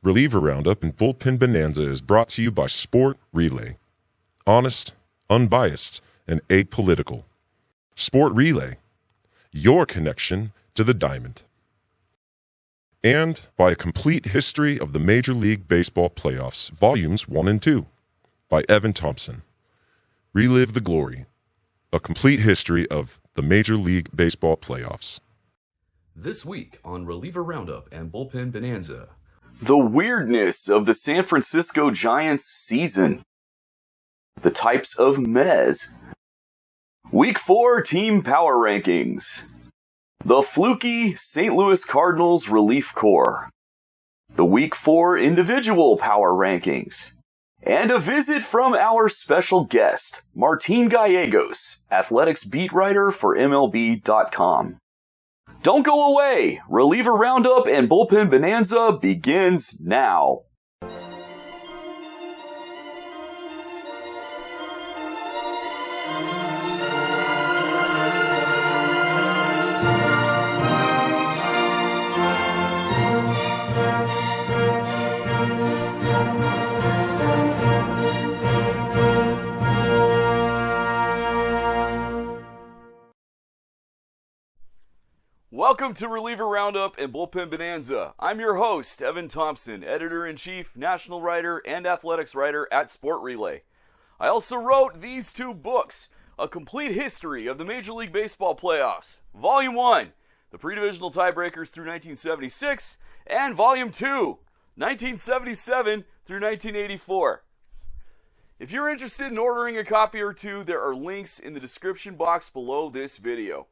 Reliever Roundup and Bullpen Bonanza is brought to you by Sport Relay. Honest, unbiased, and apolitical. Sport Relay, your connection to the diamond. And by A Complete History of the Major League Baseball Playoffs, Volumes 1 and 2, by Evan Thompson. Relive the glory. A Complete History of the Major League Baseball Playoffs. This week on Reliever Roundup and Bullpen Bonanza. The weirdness of the San Francisco Giants season. The types of mez. Week 4 team power rankings. The fluky St. Louis Cardinals relief corps. The Week 4 individual power rankings. And a visit from our special guest, Martin Gallegos, athletics beat writer for MLB.com. Don't go away! Reliever Roundup and Bullpen Bonanza begins now. Welcome to Reliever Roundup and Bullpen Bonanza. I'm your host, Evan Thompson, Editor-in-Chief, National Writer, and Athletics Writer at Sport Relay. I also wrote these two books, A Complete History of the Major League Baseball Playoffs, Volume 1, The Pre-Divisional Tiebreakers through 1976, and Volume 2, 1977 through 1984. If you're interested in ordering a copy or two, there are links in the description box below this video.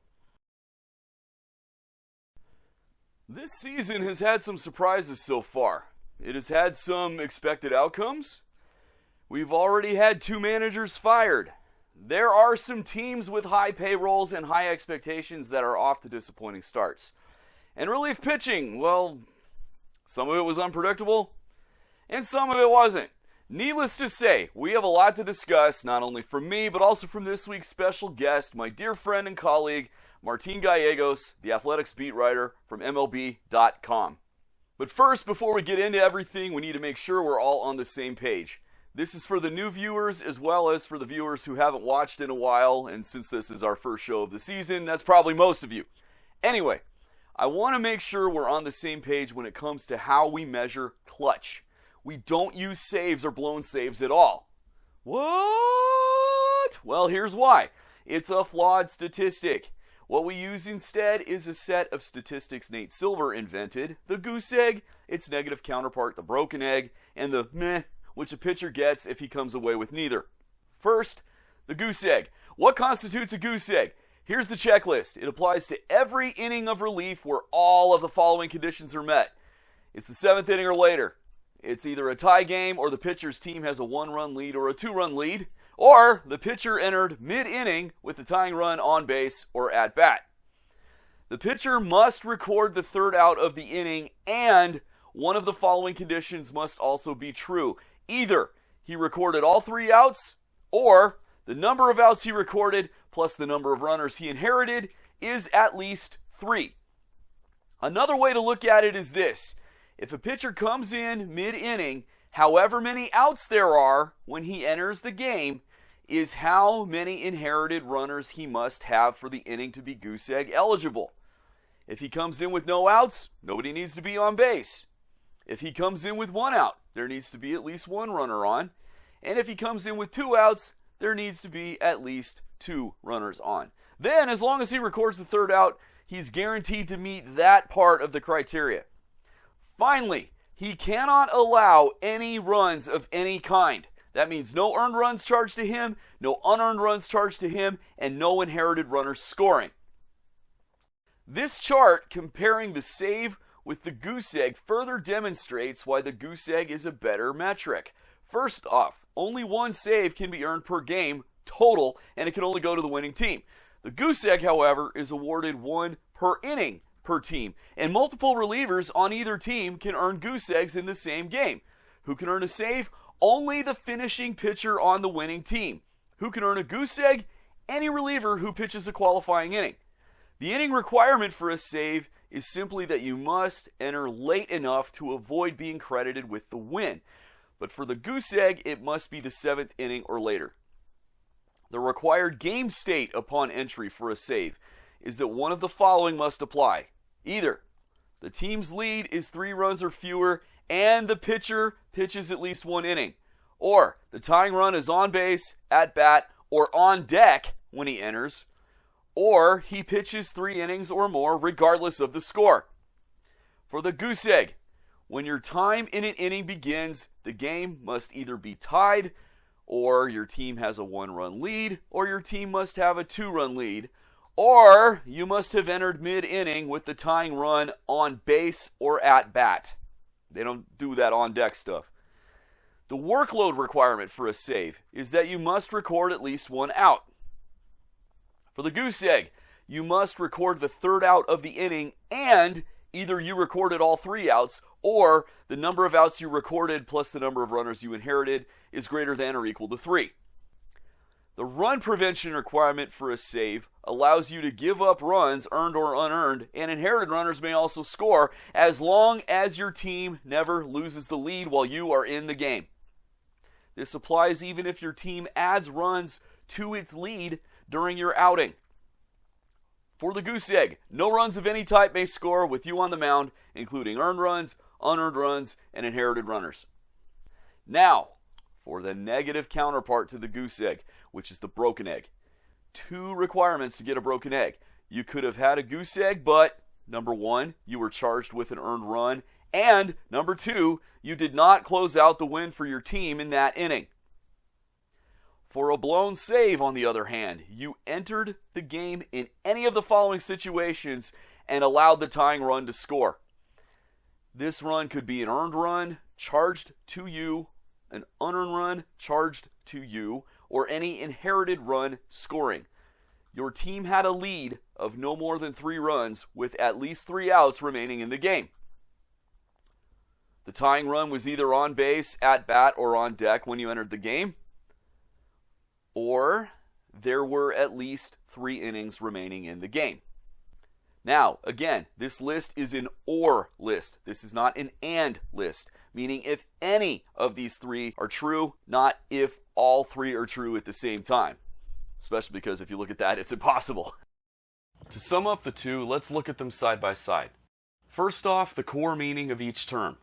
This season has had some surprises so far. It has had some expected outcomes. We've already had 2 managers fired. There are some teams with high payrolls and high expectations that are off to disappointing starts. And relief pitching, well, some of it was unpredictable, and some of it wasn't. Needless to say, we have a lot to discuss, not only from me, but also from this week's special guest, my dear friend and colleague, Martin Gallegos, the athletics beat writer from MLB.com. But first, before we get into everything, we need to make sure we're all on the same page. This is for the new viewers as well as for the viewers who haven't watched in a while, and since this is our first show of the season, that's probably most of you. Anyway, I want to make sure we're on the same page when it comes to how we measure clutch. We don't use saves or blown saves at all. What? Well, here's why. It's a flawed statistic. What we use instead is a set of statistics Nate Silver invented, the goose egg, its negative counterpart, the broken egg, and the meh, which a pitcher gets if he comes away with neither. First, the goose egg. What constitutes a goose egg? Here's the checklist. It applies to every inning of relief where all of the following conditions are met. It's the 7th inning or later. It's either a tie game or the pitcher's team has a 1-run lead or a 2-run lead. Or the pitcher entered mid-inning with the tying run on base or at bat. The pitcher must record the 3rd out of the inning, and one of the following conditions must also be true. Either he recorded all 3 outs, or the number of outs he recorded plus the number of runners he inherited is at least 3. Another way to look at it is this. If a pitcher comes in mid-inning, however many outs there are when he enters the game is how many inherited runners he must have for the inning to be goose egg eligible. If he comes in with no outs, nobody needs to be on base. If he comes in with 1 out, there needs to be at least 1 runner on. And if he comes in with 2 outs, there needs to be at least 2 runners on. Then, as long as he records the 3rd out, he's guaranteed to meet that part of the criteria. Finally, he cannot allow any runs of any kind. That means no earned runs charged to him, no unearned runs charged to him, and no inherited runners scoring. This chart comparing the save with the goose egg further demonstrates why the goose egg is a better metric. First off, only 1 save can be earned per game total, and it can only go to the winning team. The goose egg, however, is awarded 1 per inning per team, and multiple relievers on either team can earn goose eggs in the same game. Who can earn a save? Only the finishing pitcher on the winning team. Who can earn a goose egg? Any reliever who pitches a qualifying inning. The inning requirement for a save is simply that you must enter late enough to avoid being credited with the win. But for the Goose Egg, it must be the 7th inning or later. The required game state upon entry for a save is that one of the following must apply. Either the team's lead is 3 runs or fewer and the pitcher pitches at least 1 inning, or the tying run is on base, at bat, or on deck when he enters, or he pitches 3 innings or more regardless of the score. For the Goose Egg, when your time in an inning begins, the game must either be tied, or your team has a 1-run lead, or your team must have a 2-run lead, or you must have entered mid-inning with the tying run on base or at bat. They don't do that on deck stuff. The workload requirement for a save is that you must record at least 1 out. For the Goose Egg, you must record the 3rd out of the inning, and either you recorded all 3 outs, or the number of outs you recorded plus the number of runners you inherited is greater than or equal to 3. The run prevention requirement for a save allows you to give up runs, earned or unearned, and inherited runners may also score as long as your team never loses the lead while you are in the game. This applies even if your team adds runs to its lead during your outing. For the Goose Egg, no runs of any type may score with you on the mound, including earned runs, unearned runs, and inherited runners. Now, for the negative counterpart to the Goose Egg, which is the broken egg. 2 requirements to get a broken egg. You could have had a Goose Egg, but number 1, you were charged with an earned run, and number 2, you did not close out the win for your team in that inning. For a blown save, on the other hand, you entered the game in any of the following situations and allowed the tying run to score. This run could be an earned run charged to you, an unearned run charged to you, or any inherited run scoring. Your team had a lead of no more than 3 runs with at least 3 outs remaining in the game. The tying run was either on base, at bat, or on deck when you entered the game, or there were at least 3 innings remaining in the game. Now, again, this list is an or list. This is not an and list, meaning if any of these 3 are true, not if all 3 are true at the same time. Especially because if you look at that, it's impossible. To sum up the 2, let's look at them side by side. First off, the core meaning of each term.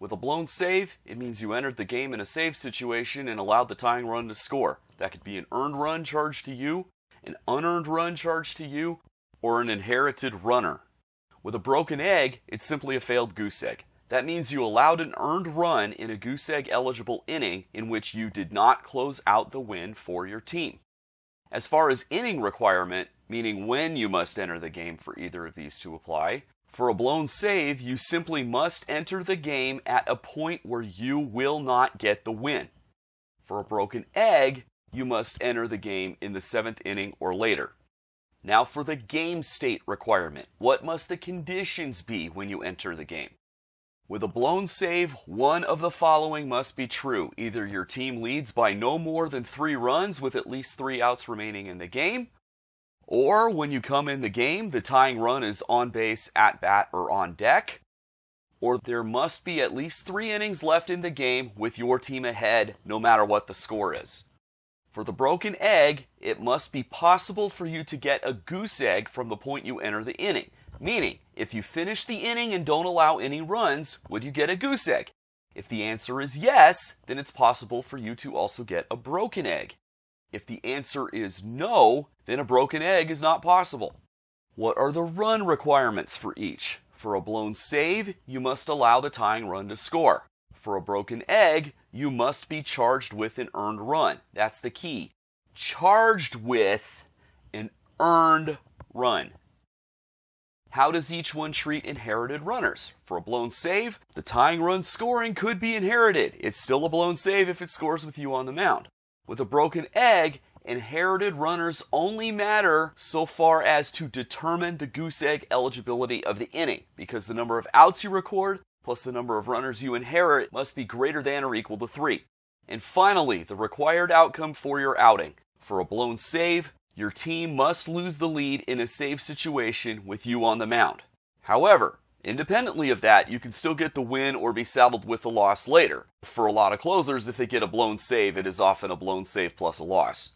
With a blown save, it means you entered the game in a save situation and allowed the tying run to score. That could be an earned run charged to you, an unearned run charged to you, or an inherited runner. With a broken egg, it's simply a failed Goose Egg. That means you allowed an earned run in a Goose Egg eligible inning in which you did not close out the win for your team. As far as inning requirement, meaning when you must enter the game for either of these to apply, for a blown save, you simply must enter the game at a point where you will not get the win. For a broken egg, you must enter the game in the 7th inning or later. Now for the game state requirement. What must the conditions be when you enter the game? With a blown save, one of the following must be true. Either your team leads by no more than 3 runs with at least 3 outs remaining in the game, or when you come in the game, the tying run is on base, at bat, or on deck, or there must be at least 3 innings left in the game with your team ahead no matter what the score is. For the broken egg, it must be possible for you to get a Goose Egg from the point you enter the inning. Meaning, if you finish the inning and don't allow any runs, would you get a Goose Egg? If the answer is yes, then it's possible for you to also get a broken egg. If the answer is no, then a broken egg is not possible. What are the run requirements for each? For a blown save, you must allow the tying run to score. For a broken egg, you must be charged with an earned run. That's the key. Charged with an earned run. How does each one treat inherited runners? For a blown save, the tying run scoring could be inherited. It's still a blown save if it scores with you on the mound. With a broken egg, inherited runners only matter so far as to determine the Goose Egg eligibility of the inning, because the number of outs you record plus the number of runners you inherit must be greater than or equal to 3. And finally, the required outcome for your outing. For a blown save, your team must lose the lead in a save situation with you on the mound. However, independently of that, you can still get the win or be saddled with the loss later. For a lot of closers, if they get a blown save, it is often a blown save plus a loss.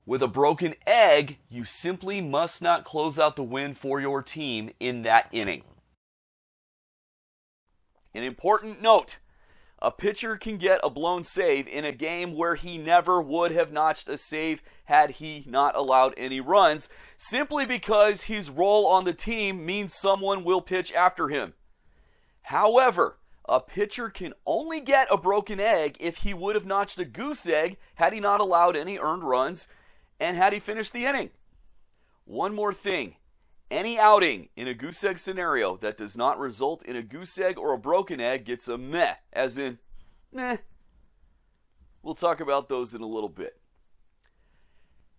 With a broken egg, you simply must not close out the win for your team in that inning. An important note, a pitcher can get a blown save in a game where he never would have notched a save had he not allowed any runs, simply because his role on the team means someone will pitch after him. However, a pitcher can only get a broken egg if he would have notched a goose egg had he not allowed any earned runs and had he finished the inning. One more thing. Any outing in a goose egg scenario that does not result in a goose egg or a broken egg gets a meh, as in, meh. We'll talk about those in a little bit.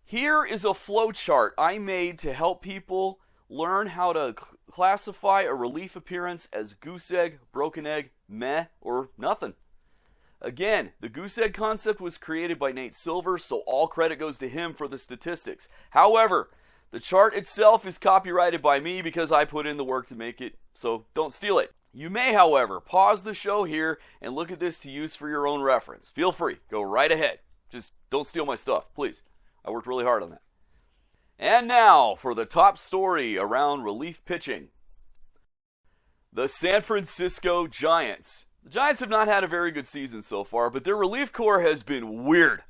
Here is a flow chart I made to help people learn how to classify a relief appearance as goose egg, broken egg, meh, or nothing. Again, the goose egg concept was created by Nate Silver, so all credit goes to him for the statistics. However, the chart itself is copyrighted by me because I put in the work to make it, so don't steal it. You may, however, pause the show here and look at this to use for your own reference. Feel free, go right ahead. Just don't steal my stuff, please. I worked really hard on that. And now for the top story around relief pitching. The San Francisco Giants. The Giants have not had a very good season so far, but their relief corps has been weird.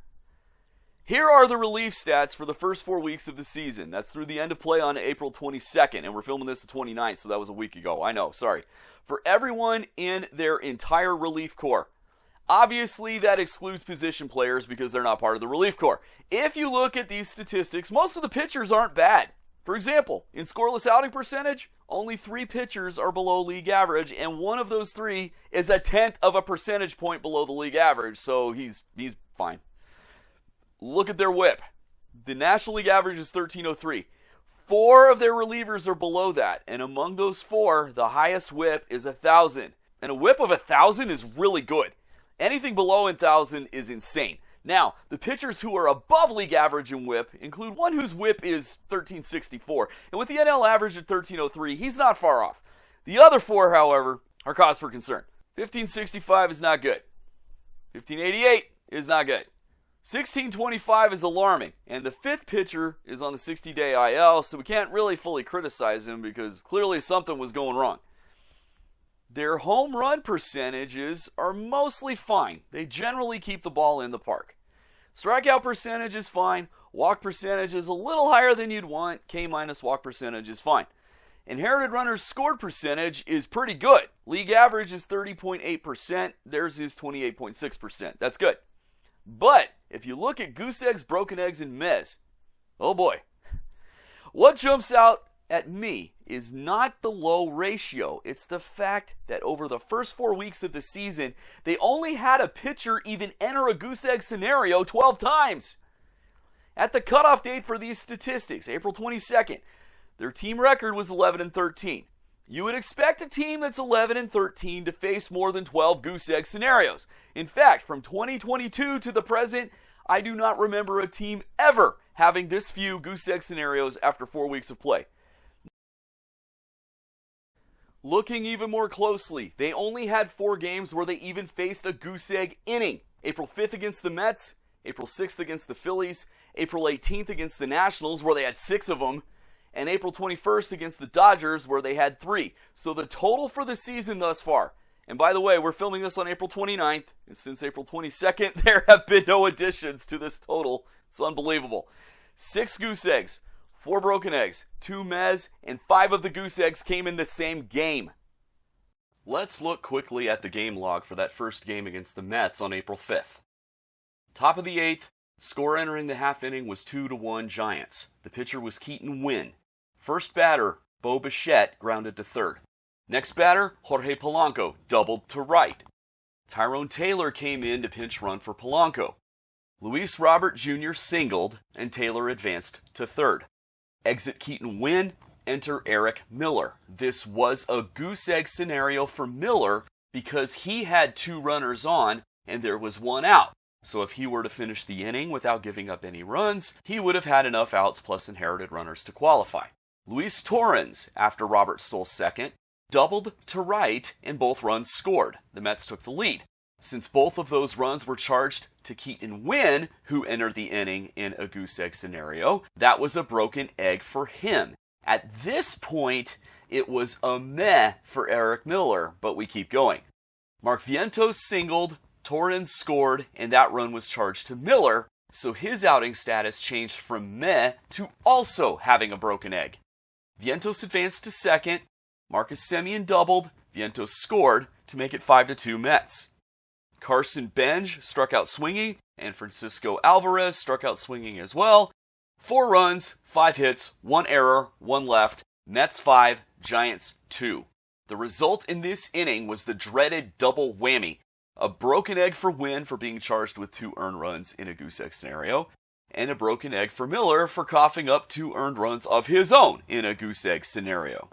Here are the relief stats for the first 4 weeks of the season. That's through the end of play on April 22nd, and we're filming this the 29th, so that was a week ago. I know, sorry. For everyone in their entire relief corps. Obviously, that excludes position players because they're not part of the relief corps. If you look at these statistics, most of the pitchers aren't bad. For example, in scoreless outing percentage, only 3 pitchers are below league average, and one of those 3 is 1/10 of a percentage point below the league average, so he's fine. Look at their whip. The National League average is 1303. 4 of their relievers are below that, and among those 4, the highest whip is 1,000. And a whip of 1,000 is really good. Anything below 1,000 is insane. Now, the pitchers who are above league average in whip include one whose whip is 1364. And with the NL average at 1303, he's not far off. The other 4, however, are cause for concern. 1565 is not good. 1588 is not good. 1625 is alarming, and the 5th pitcher is on the 60-day IL, so we can't really fully criticize him because clearly something was going wrong. Their home run percentages are mostly fine. They generally keep the ball in the park. Strikeout percentage is fine. Walk percentage is a little higher than you'd want. K- walk percentage is fine. Inherited runners scored percentage is pretty good. League average is 30.8%. Theirs is 28.6%. That's good. But if you look at goose eggs, broken eggs, and mez, oh boy. What jumps out at me is not the low ratio. It's the fact that over the first 4 weeks of the season, they only had a pitcher even enter a goose egg scenario 12 times. At the cutoff date for these statistics, April 22nd, their team record was 11-13. You would expect a team that's 11-13 to face more than 12 goose egg scenarios. In fact, from 2022 to the present, I do not remember a team ever having this few goose egg scenarios after 4 weeks of play. Looking even more closely, they only had 4 games where they even faced a goose egg inning. April 5th against the Mets, April 6th against the Phillies, April 18th against the Nationals where they had 6 of them, and April 21st against the Dodgers where they had 3. So the total for the season thus far, and by the way, we're filming this on April 29th, and since April 22nd, there have been no additions to this total. It's unbelievable. 6 goose eggs, 4 broken eggs, 2 mez, and 5 of the goose eggs came in the same game. Let's look quickly at the game log for that first game against the Mets on April 5th. Top of the 8th, score entering the half inning was 2-1 Giants. The pitcher was Keaton Wynn. First batter, Bo Bichette, grounded to third. Next batter, Jorge Polanco, doubled to right. Tyrone Taylor came in to pinch run for Polanco. Luis Robert Jr. singled, and Taylor advanced to third. Exit Keaton Wynn, enter Eric Miller. This was a goose egg scenario for Miller because he had 2 runners on and there was 1 out. So if he were to finish the inning without giving up any runs, he would have had enough outs plus inherited runners to qualify. Luis Torrens, after Robert stole second, doubled to right and both runs scored. The Mets took the lead. Since both of those runs were charged to Keaton Winn, who entered the inning in a goose egg scenario, that was a broken egg for him. At this point, it was a meh for Eric Miller, but we keep going. Mark Vientos singled, Torrens scored, and that run was charged to Miller, so his outing status changed from meh to also having a broken egg. Vientos advanced to second, Marcus Semien doubled, Vientos scored to make it 5-2 Mets. Carson Benj struck out swinging, and Francisco Alvarez struck out swinging as well. 4 runs, 5 hits, 1 error, 1 left, Mets 5, Giants 2. The result in this inning was the dreaded double whammy. A broken egg for Winn for being charged with 2 earned runs in a goose egg scenario, and a broken egg for Miller for coughing up 2 earned runs of his own in a goose egg scenario.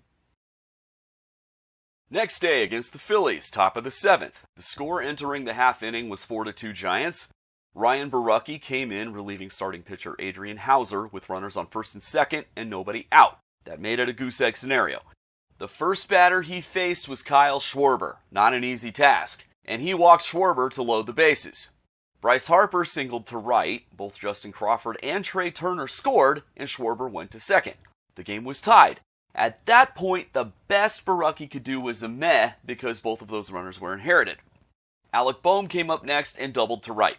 Next day against the Phillies, top of the 7th. The score entering the half inning was 4-2 Giants. Ryan Borucki came in relieving starting pitcher Adrian Hauser with runners on first and second and nobody out. That made it a goose egg scenario. The first batter he faced was Kyle Schwarber, not an easy task, and he walked Schwarber to load the bases. Bryce Harper singled to right, both Justin Crawford and Trey Turner scored, and Schwarber went to second. The game was tied. At that point, the best Borucki could do was a meh because both of those runners were inherited. Alec Boehm came up next and doubled to right.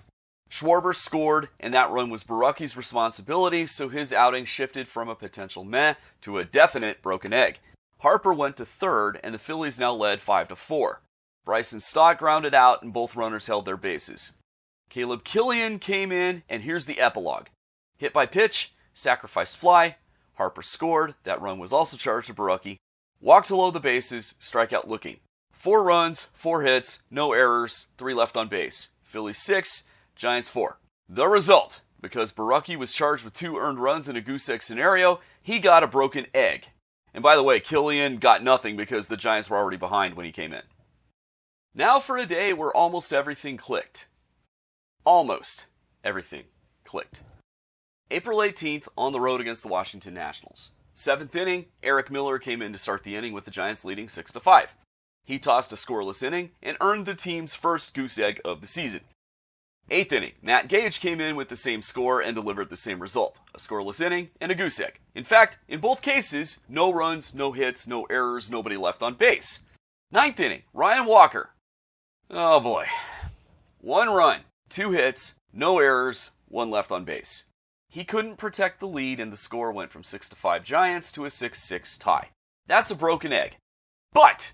Schwarber scored, and that run was Borucki's responsibility, so his outing shifted from a potential meh to a definite broken egg. Harper went to third, and the Phillies now led 5-4. Bryson Stott grounded out, and both runners held their bases. Caleb Killian came in, and here's the epilogue. Hit by pitch, sacrificed fly, Harper scored, that run was also charged to Borucki. Walk to load the bases, strikeout looking. 4 runs, 4 hits, no errors, 3 left on base. Phillies 6, Giants 4. The result, because Borucki was charged with 2 earned runs in a goose egg scenario, he got a broken egg. And by the way, Killian got nothing because the Giants were already behind when he came in. Now for a day where almost everything clicked. Almost everything clicked. April 18th, on the road against the Washington Nationals. 7th inning, Eric Miller came in to start the inning with the Giants leading 6-5. He tossed a scoreless inning and earned the team's first goose egg of the season. 8th inning, Matt Gage came in with the same score and delivered the same result. A scoreless inning and a goose egg. In fact, in both cases, no runs, no hits, no errors, nobody left on base. 9th inning, Ryan Walker. Oh boy. 1 run, 2 hits, no errors, 1 left on base. He couldn't protect the lead and the score went from 6-5 Giants to a 6-6 tie. That's a broken egg. But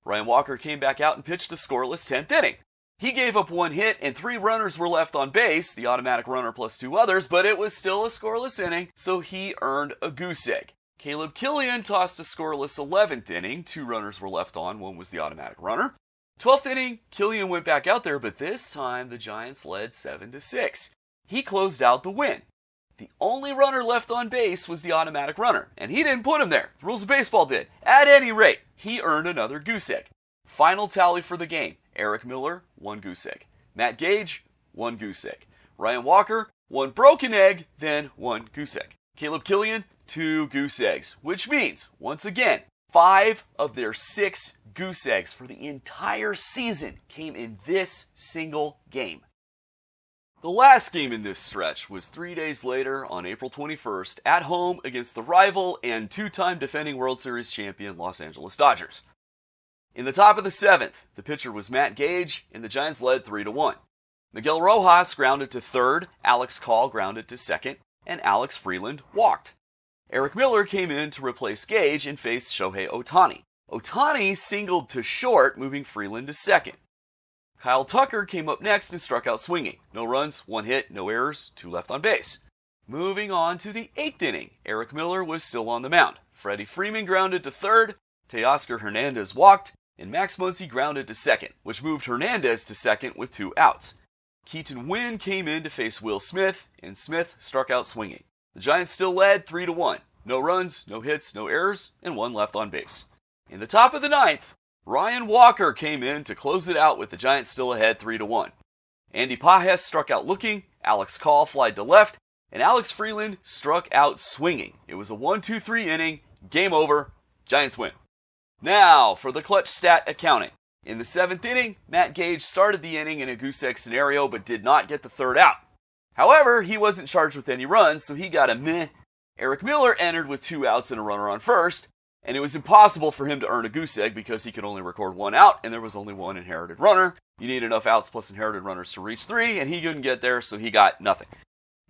Ryan Walker came back out and pitched a scoreless 10th inning. He gave up 1 hit and 3 runners were left on base, the automatic runner plus 2 others, but it was still a scoreless inning, so he earned a goose egg. Caleb Killian tossed a scoreless 11th inning, 2 runners were left on, 1 was the automatic runner. 12th inning, Killian went back out there, but this time the Giants led 7-6. He closed out the win. The only runner left on base was the automatic runner, and he didn't put him there. The rules of baseball did. At any rate, he earned another goose egg. Final tally for the game. Eric Miller, 1 goose egg. Matt Gage, 1 goose egg. Ryan Walker, 1 broken egg, then 1 goose egg. Caleb Killian, 2 goose eggs, which means, once again, 5 of their 6 goose eggs for the entire season came in this single game. The last game in this stretch was 3 days later on April 21st at home against the rival and 2-time defending World Series champion Los Angeles Dodgers. In the top of the 7th, the pitcher was Matt Gage and the Giants led 3-1. Miguel Rojas grounded to third, Alex Call grounded to second, and Alex Freeland walked. Eric Miller came in to replace Gage and faced Shohei Ohtani. Ohtani singled to short, moving Freeland to second. Kyle Tucker came up next and struck out swinging. No runs, 1 hit, no errors, 2 left on base. Moving on to the 8th inning, Eric Miller was still on the mound. Freddie Freeman grounded to third, Teoscar Hernandez walked, and Max Muncy grounded to second, which moved Hernandez to second with 2 outs. Keaton Winn came in to face Will Smith, and Smith struck out swinging. The Giants still led 3-1. No runs, no hits, no errors, and 1 left on base. In the top of the 9th, Ryan Walker came in to close it out with the Giants still ahead 3-1. Andy Pages struck out looking, Alex Call flied to left, and Alex Freeland struck out swinging. It was a 1-2-3 inning. Game over. Giants win. Now, for the clutch stat accounting. In the 7th inning, Matt Gage started the inning in a goose egg scenario but did not get the third out. However, he wasn't charged with any runs, so he got a meh. Eric Miller entered with 2 outs and a runner on first, and it was impossible for him to earn a goose egg because he could only record 1 out and there was only 1 inherited runner. You need enough outs plus inherited runners to reach 3, and he couldn't get there, so he got nothing.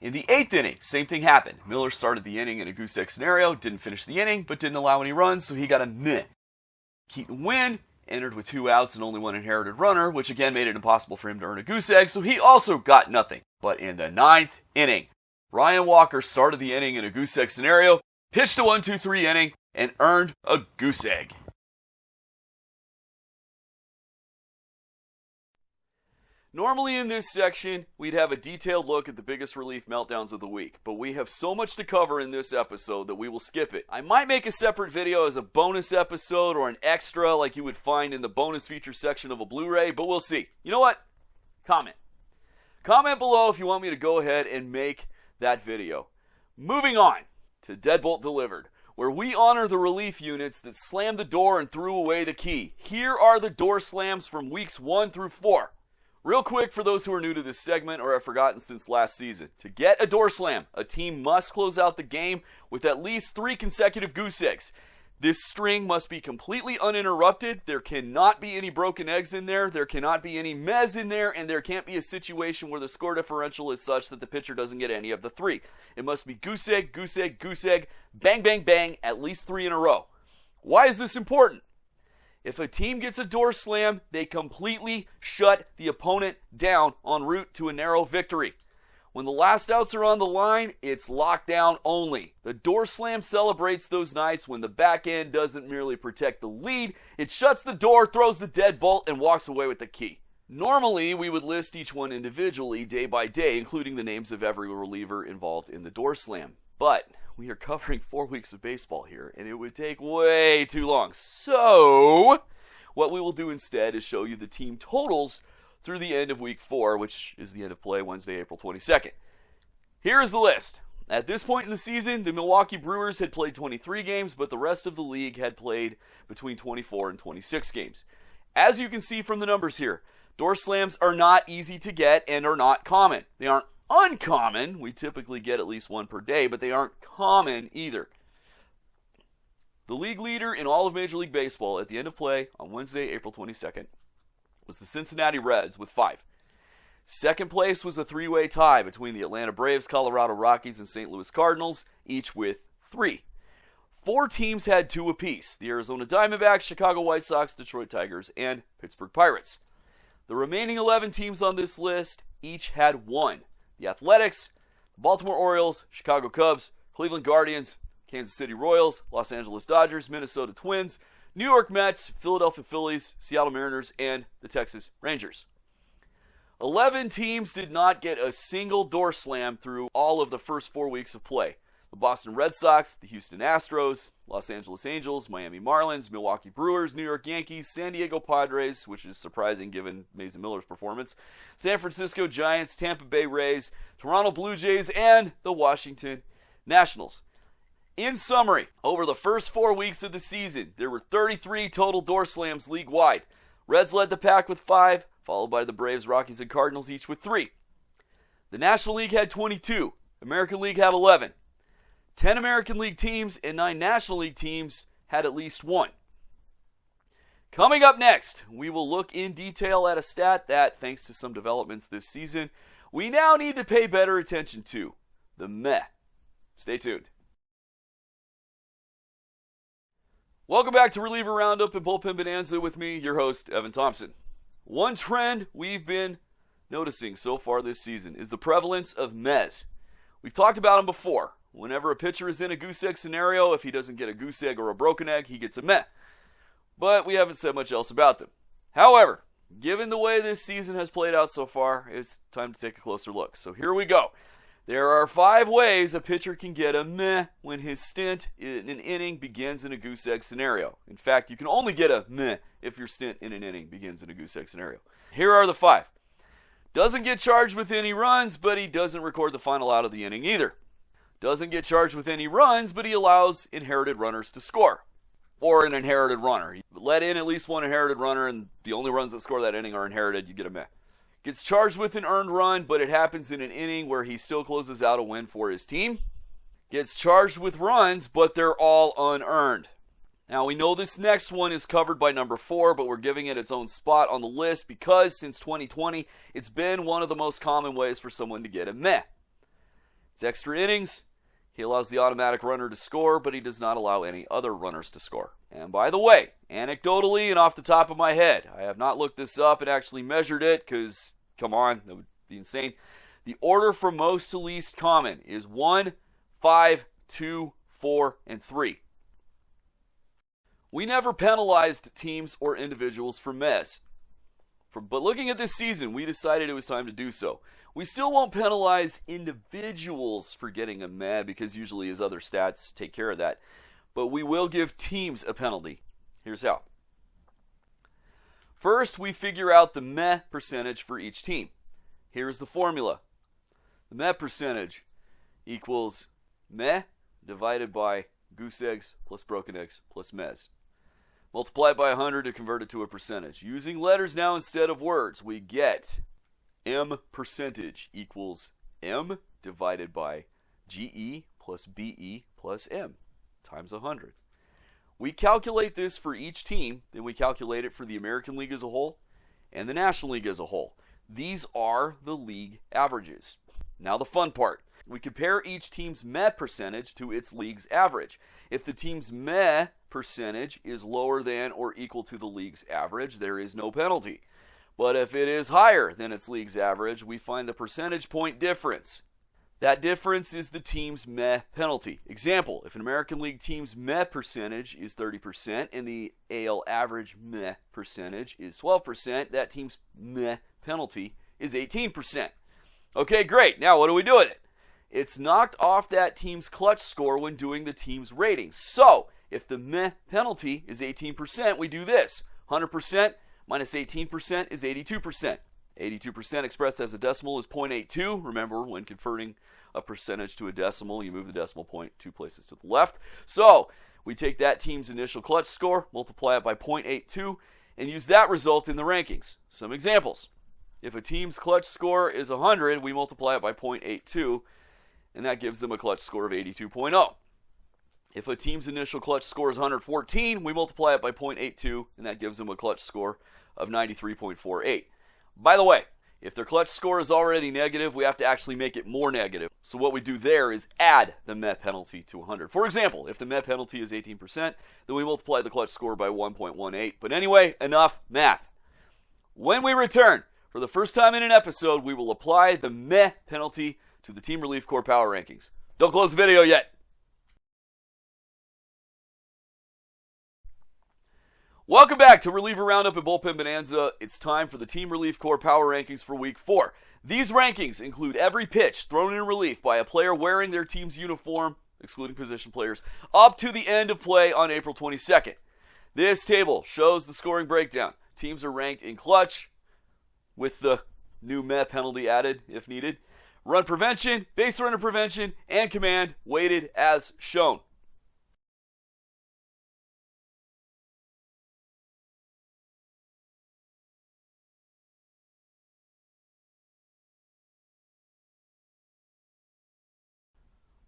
In the 8th inning, same thing happened. Miller started the inning in a goose egg scenario, didn't finish the inning, but didn't allow any runs, so he got a meh. Keaton Winn entered with 2 outs and only 1 inherited runner, which again made it impossible for him to earn a goose egg, so he also got nothing. But in the 9th inning, Ryan Walker started the inning in a goose egg scenario, pitched a 1-2-3 inning, and earned a goose egg. Normally in this section, we'd have a detailed look at the biggest relief meltdowns of the week, but we have so much to cover in this episode that we will skip it. I might make a separate video as a bonus episode or an extra like you would find in the bonus feature section of a Blu-ray, but we'll see. You know what? Comment. Comment below if you want me to go ahead and make that video. Moving on to Deadbolt Delivered, where we honor the relief units that slammed the door and threw away the key. Here are the Doorslams from weeks 1 through 4. Real quick for those who are new to this segment or have forgotten since last season. To get a Doorslam, a team must close out the game with at least 3 consecutive goose eggs. This string must be completely uninterrupted. There cannot be any broken eggs in there. There cannot be any mez in there. And there can't be a situation where the score differential is such that the pitcher doesn't get any of the 3. It must be goose egg, goose egg, goose egg, bang, bang, bang, at least 3 in a row. Why is this important? If a team gets a Doorslam, they completely shut the opponent down en route to a narrow victory. When the last outs are on the line, it's lockdown only. The Doorslam celebrates those nights when the back end doesn't merely protect the lead, it shuts the door, throws the deadbolt, and walks away with the key. Normally, we would list each one individually, day by day, including the names of every reliever involved in the Doorslam. But we are covering 4 weeks of baseball here, and it would take way too long. So, what we will do instead is show you the team totals through the end of week 4, which is the end of play Wednesday, April 22nd. Here is the list. At this point in the season, the Milwaukee Brewers had played 23 games, but the rest of the league had played between 24 and 26 games. As you can see from the numbers here, Doorslams are not easy to get and are not common. They aren't uncommon. We typically get at least 1 per day, but they aren't common either. The league leader in all of Major League Baseball at the end of play on Wednesday, April 22nd, was the Cincinnati Reds with 5. Second place was a 3-way tie between the Atlanta Braves, Colorado Rockies, and St. Louis Cardinals, each with 3. 4 teams had 2 apiece: the Arizona Diamondbacks, Chicago White Sox, Detroit Tigers, and Pittsburgh Pirates. The remaining 11 teams on this list each had 1. The Athletics, the Baltimore Orioles, Chicago Cubs, Cleveland Guardians, Kansas City Royals, Los Angeles Dodgers, Minnesota Twins, New York Mets, Philadelphia Phillies, Seattle Mariners, and the Texas Rangers. 11 teams did not get a single Doorslam through all of the first 4 weeks of play. The Boston Red Sox, the Houston Astros, Los Angeles Angels, Miami Marlins, Milwaukee Brewers, New York Yankees, San Diego Padres, which is surprising given Mason Miller's performance, San Francisco Giants, Tampa Bay Rays, Toronto Blue Jays, and the Washington Nationals. In summary, over the first 4 weeks of the season, there were 33 total Doorslams league-wide. Reds led the pack with 5, followed by the Braves, Rockies, and Cardinals, each with 3. The National League had 22. American League had 11. 10 American League teams and 9 National League teams had at least 1. Coming up next, we will look in detail at a stat that, thanks to some developments this season, we now need to pay better attention to: the meh. Stay tuned. Welcome back to Reliever Roundup and Bullpen Bonanza with me, your host, Evan Thompson. One trend we've been noticing so far this season is the prevalence of mez. We've talked about them before. Whenever a pitcher is in a goose egg scenario, if he doesn't get a goose egg or a broken egg, he gets a meh. But we haven't said much else about them. However, given the way this season has played out so far, it's time to take a closer look. So here we go. There are 5 ways a pitcher can get a meh when his stint in an inning begins in a goose egg scenario. In fact, you can only get a meh if your stint in an inning begins in a goose egg scenario. Here are the 5. Doesn't get charged with any runs, but he doesn't record the final out of the inning either. Doesn't get charged with any runs, but he allows inherited runners to score. Or an inherited runner. You let in at least one inherited runner, and the only runs that score that inning are inherited, you get a meh. Gets charged with an earned run, but it happens in an inning where he still closes out a win for his team. Gets charged with runs, but they're all unearned. Now, we know this next one is covered by number 4, but we're giving it its own spot on the list because since 2020, it's been one of the most common ways for someone to get a meh. It's extra innings. He allows the automatic runner to score, but he does not allow any other runners to score. And by the way, anecdotally and off the top of my head, I have not looked this up and actually measured it because, come on, that would be insane. The order from most to least common is 1, 5, 2, 4, and 3. We never penalized teams or individuals for mess. But looking at this season, we decided it was time to do so. We still won't penalize individuals for getting a meh because usually his other stats take care of that. But we will give teams a penalty. Here's how. First, we figure out the meh percentage for each team. Here's the formula. The meh percentage equals meh divided by goose eggs plus broken eggs plus mehs. Multiply it by 100 to convert it to a percentage. Using letters now instead of words, we get M percentage equals M divided by GE plus BE plus M times 100. We calculate this for each team, then we calculate it for the American League as a whole and the National League as a whole. These are the league averages. Now the fun part. We compare each team's meh percentage to its league's average. If the team's meh percentage is lower than or equal to the league's average, there is no penalty. But if it is higher than its league's average, we find the percentage point difference. That difference is the team's meh penalty. Example, if an American League team's meh percentage is 30% and the AL average meh percentage is 12%, that team's meh penalty is 18%. Okay, great. Now what do we do with it? It's knocked off that team's clutch score when doing the team's rating. So, if the meh penalty is 18%, we do this. 100% minus 18% is 82%. 82% expressed as a decimal is 0.82. Remember, when converting a percentage to a decimal, you move the decimal point 2 places to the left. So, we take that team's initial clutch score, multiply it by 0.82, and use that result in the rankings. Some examples. If a team's clutch score is 100, we multiply it by 0.82, and that gives them a clutch score of 82.0. If a team's initial clutch score is 114, we multiply it by 0.82, and that gives them a clutch score of 93.48. By the way, if their clutch score is already negative, we have to actually make it more negative. So what we do there is add the meh penalty to 100. For example, if the meh penalty is 18%, then we multiply the clutch score by 1.18. But anyway, enough math. When we return, for the first time in an episode, we will apply the meh penalty to the Team Relief Corps Power Rankings. Don't close the video yet. Welcome back to Reliever Roundup and Bullpen Bonanza. It's time for the Team Relief Corps Power Rankings for Week 4. These rankings include every pitch thrown in relief by a player wearing their team's uniform, excluding position players, up to the end of play on April 22nd. This table shows the scoring breakdown. Teams are ranked in clutch, with the new meh penalty added if needed, run prevention, base runner prevention, and command weighted as shown.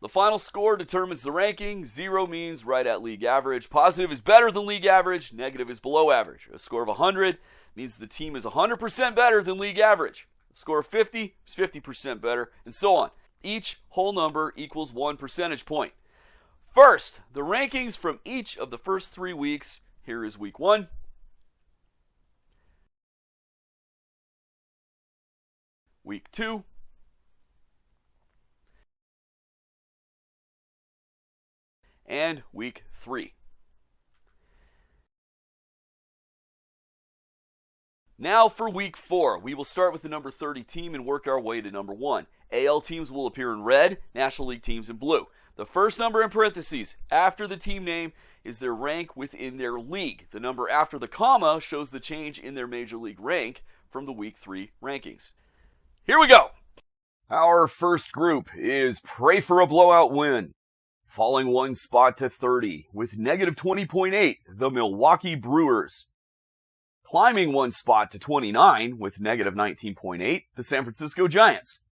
The final score determines the ranking. 0 means right at league average. Positive is better than league average. Negative is below average. A score of 100 means the team is 100% better than league average. A score of 50 is 50% better, and so on. Each whole number equals 1 percentage point. First, the rankings from each of the first 3 weeks. Here is week 1. Week 2. And week 3. Now for week 4, we will start with the number 30 team and work our way to number 1. AL teams will appear in red, National League teams in blue. The first number in parentheses after the team name is their rank within their league. The number after the comma shows the change in their major league rank from the week 3 rankings. Here we go. Our first group is Pray for a Blowout Win, falling one spot to 30 with negative 20.8, the Milwaukee Brewers. Climbing one spot to 29 with negative 19.8, the San Francisco Giants.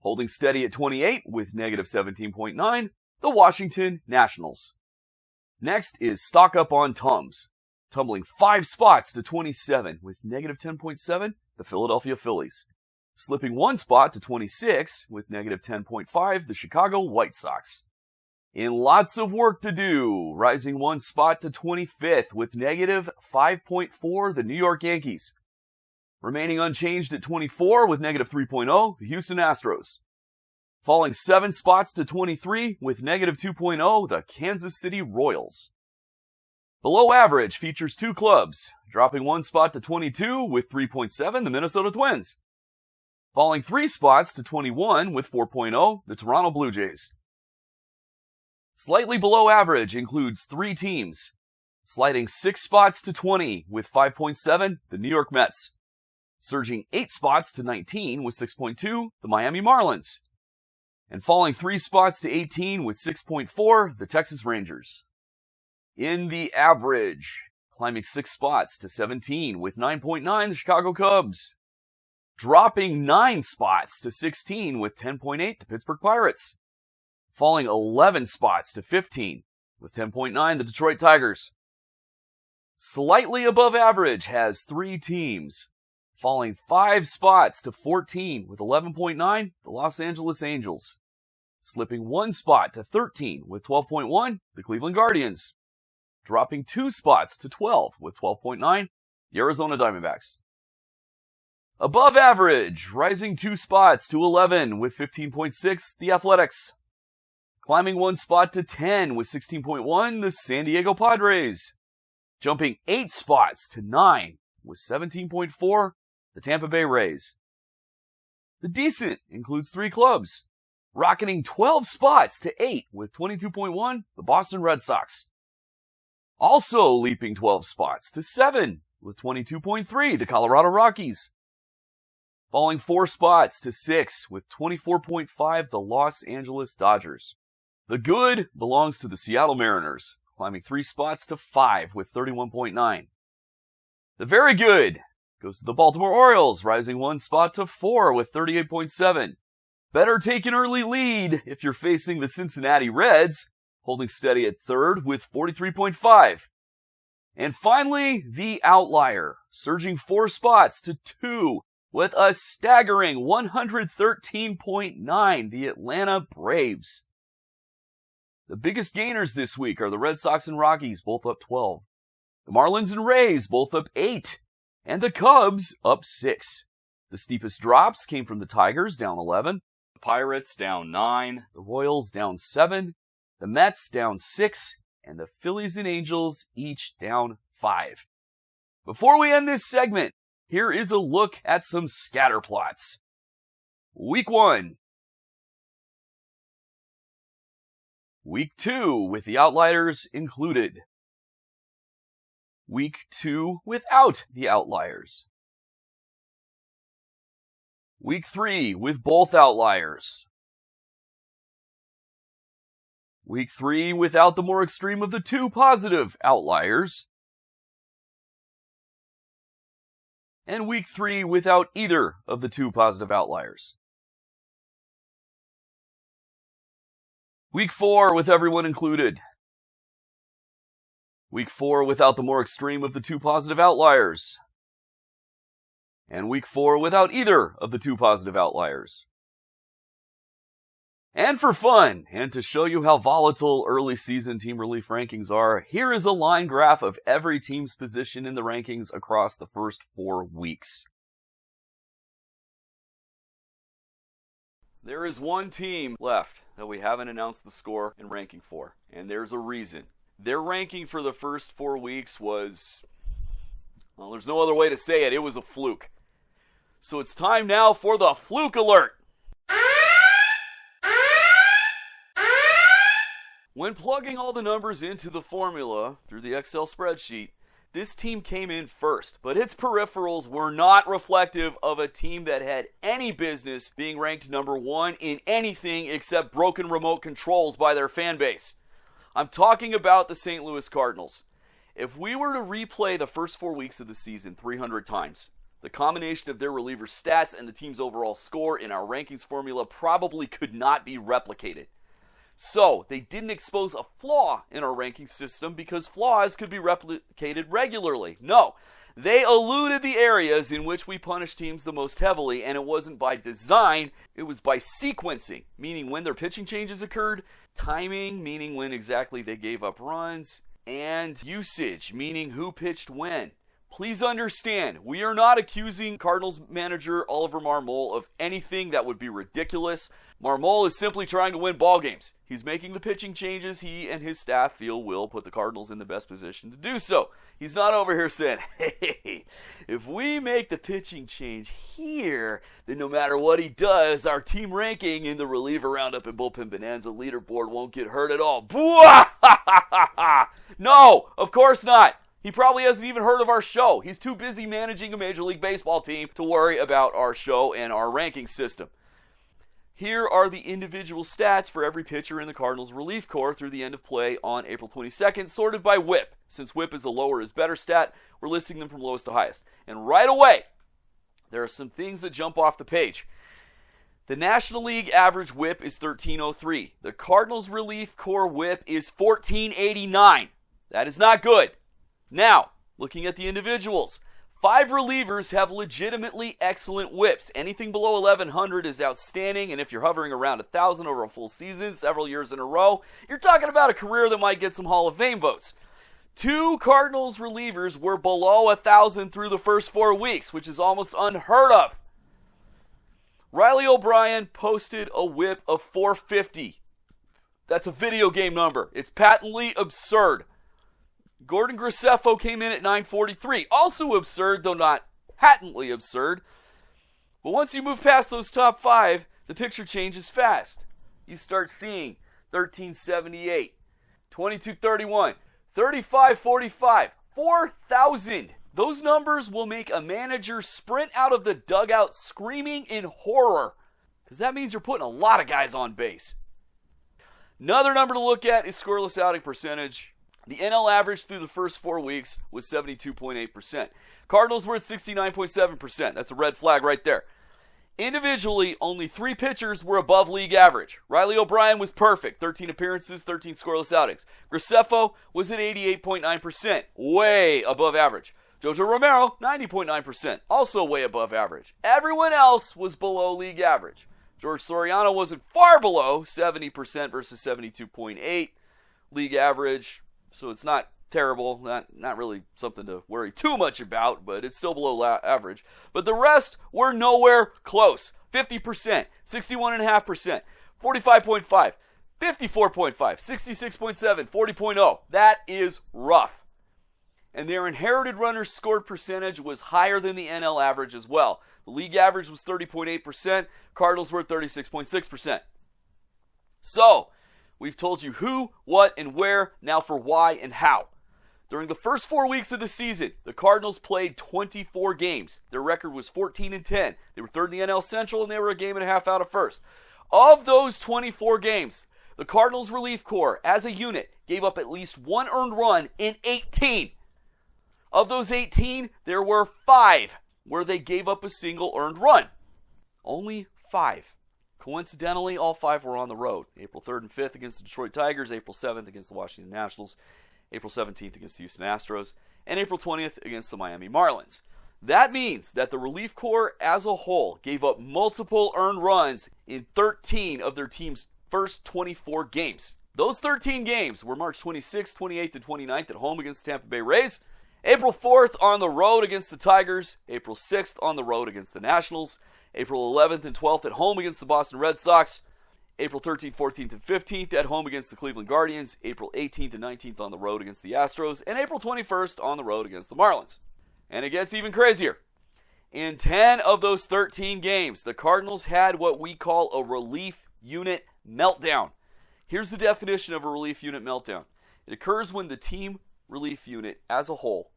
Holding steady at 28 with negative 17.9, the Washington Nationals. Next is Stock Up on Tums, tumbling 5 spots to 27 with negative 10.7, the Philadelphia Phillies. Slipping 1 spot to 26 with negative 10.5, the Chicago White Sox. In lots of work to do, rising 1 spot to 25th with negative 5.4, the New York Yankees. Remaining unchanged at 24 with negative 3.0, the Houston Astros. Falling 7 spots to 23 with negative 2.0, the Kansas City Royals. Below average features 2 clubs, dropping 1 spot to 22 with 3.7, the Minnesota Twins. Falling 3 spots to 21 with 4.0, the Toronto Blue Jays. Slightly below average includes 3 teams, sliding 6 spots to 20 with 5.7, the New York Mets. Surging 8 spots to 19 with 6.2, the Miami Marlins. And falling 3 spots to 18 with 6.4, the Texas Rangers. In the average, climbing 6 spots to 17 with 9.9, the Chicago Cubs. Dropping 9 spots to 16 with 10.8, the Pittsburgh Pirates. Falling 11 spots to 15 with 10.9, the Detroit Tigers. Slightly above average has 3 teams, falling 5 spots to 14 with 11.9, the Los Angeles Angels. Slipping 1 spot to 13 with 12.1, the Cleveland Guardians. Dropping 2 spots to 12 with 12.9, the Arizona Diamondbacks. Above average, rising 2 spots to 11 with 15.6, the Athletics. Climbing 1 spot to 10 with 16.1, the San Diego Padres. Jumping 8 spots to 9 with 17.4, the Tampa Bay Rays. The decent includes 3 clubs, rocketing 12 spots to 8 with 22.1, the Boston Red Sox. Also leaping 12 spots to 7 with 22.3, the Colorado Rockies. Falling 4 spots to 6 with 24.5, the Los Angeles Dodgers. The good belongs to the Seattle Mariners, climbing 3 spots to 5 with 31.9. The very good goes to the Baltimore Orioles, rising 1 spot to 4 with 38.7. Better take an early lead if you're facing the Cincinnati Reds, holding steady at 3rd with 43.5. And finally, the outlier, surging 4 spots to 2 with a staggering 113.9, the Atlanta Braves. The biggest gainers this week are the Red Sox and Rockies, both up 12. The Marlins and Rays, both up 8. And the Cubs, up 6. The steepest drops came from the Tigers, down 11. The Pirates, down 9. The Royals, down 7. The Mets, down 6. And the Phillies and Angels, each down 5. Before we end this segment, here is a look at some scatter plots. Week 1. Week 2 with the outliers included. Week 2 without the outliers. Week 3 with both outliers. Week 3 without the more extreme of the 2 positive outliers. And Week 3 without either of the 2 positive outliers. Week 4 with everyone included. Week 4 without the more extreme of the 2 positive outliers. And Week 4 without either of the 2 positive outliers. And for fun, and to show you how volatile early season team relief rankings are, here is a line graph of every team's position in the rankings across the first 4 weeks. There is one team left that we haven't announced the score and ranking for, and there's a reason. Their ranking for the first 4 weeks was, well, there's no other way to say it, it was a fluke. So it's time now for the Fluke Alert! When plugging all the numbers into the formula through the Excel spreadsheet, This team came in first, but its peripherals were not reflective of a team that had any business being ranked number 1 in anything except broken remote controls by their fan base. I'm talking about the St. Louis Cardinals. If we were to replay the first 4 weeks of the season 300 times, the combination of their reliever stats and the team's overall score in our rankings formula probably could not be replicated. So, they didn't expose a flaw in our ranking system because flaws could be replicated regularly. No, they eluded the areas in which we punish teams the most heavily, and it wasn't by design, it was by sequencing, meaning when their pitching changes occurred, timing, meaning when exactly they gave up runs, and usage, meaning who pitched when. Please understand, we are not accusing Cardinals manager Oliver Marmol of anything that would be ridiculous. Marmol is simply trying to win ball games. He's making the pitching changes he and his staff feel will put the Cardinals in the best position to do so. He's not over here saying, hey, if we make the pitching change here, then no matter what he does, our team ranking in the Reliever Roundup and Bullpen Bonanza leaderboard won't get hurt at all. No, of course not. He probably hasn't even heard of our show. He's too busy managing a Major League Baseball team to worry about our show and our ranking system. Here are the individual stats for every pitcher in the Cardinals relief corps through the end of play on April 22nd, sorted by whip. Since whip is a lower is better stat, we're listing them from lowest to highest. And right away, there are some things that jump off the page. The National League average whip is 1303. The Cardinals relief corps whip is 1489. That is not good. Now, looking at the individuals, 5 relievers have legitimately excellent whips. Anything below 1100 is outstanding, and if you're hovering around 1000 over a full season, several years in a row, you're talking about a career that might get some Hall of Fame votes. 2 Cardinals relievers were below 1000 through the first 4 weeks, which is almost unheard of. Riley O'Brien posted a whip of 450. That's a video game number. It's patently absurd. Gordon Graceffo came in at 943. Also absurd, though not patently absurd. But once you move past those top 5, the picture changes fast. You start seeing 1378, 2231, 3545, 4000. Those numbers will make a manager sprint out of the dugout screaming in horror, because that means you're putting a lot of guys on base. Another number to look at is scoreless outing percentage. The NL average through the first 4 weeks was 72.8%. Cardinals were at 69.7%. That's a red flag right there. Individually, only 3 pitchers were above league average. Riley O'Brien was perfect, 13 appearances, 13 scoreless outings. Graceffo was at 88.9%, way above average. Jojo Romero, 90.9%, also way above average. Everyone else was below league average. George Soriano wasn't far below, 70% versus 72.8 league average. So it's not terrible, not really something to worry too much about, but it's still below average. But the rest were nowhere close. 50%, 61.5%, 45.5, 54.5, 66.7, 40.0. That is rough. And their inherited runners scored percentage was higher than the NL average as well. The league average was 30.8%. Cardinals were at 36.6%. So, we've told you who, what, and where, now for why and how. During the first 4 weeks of the season, the Cardinals played 24 games. Their record was 14-10. They were third in the NL Central, and they were a game and a half out of first. Of those 24 games, the Cardinals relief corps, as a unit, gave up at least 1 earned run in 18. Of those 18, there were 5 where they gave up a single earned run. Only 5. Coincidentally, all 5 were on the road. April 3rd and 5th against the Detroit Tigers, April 7th against the Washington Nationals, April 17th against the Houston Astros, and April 20th against the Miami Marlins. That means that the relief corps as a whole gave up multiple earned runs in 13 of their team's first 24 games. Those 13 games were March 26th, 28th, and 29th at home against the Tampa Bay Rays, April 4th on the road against the Tigers, April 6th on the road against the Nationals, April 11th and 12th at home against the Boston Red Sox, April 13th, 14th, and 15th at home against the Cleveland Guardians, April 18th and 19th on the road against the Astros, and April 21st on the road against the Marlins. And it gets even crazier. In 10 of those 13 games, the Cardinals had what we call a relief unit meltdown. Here's the definition of a relief unit meltdown. It occurs when the team relief unit as a whole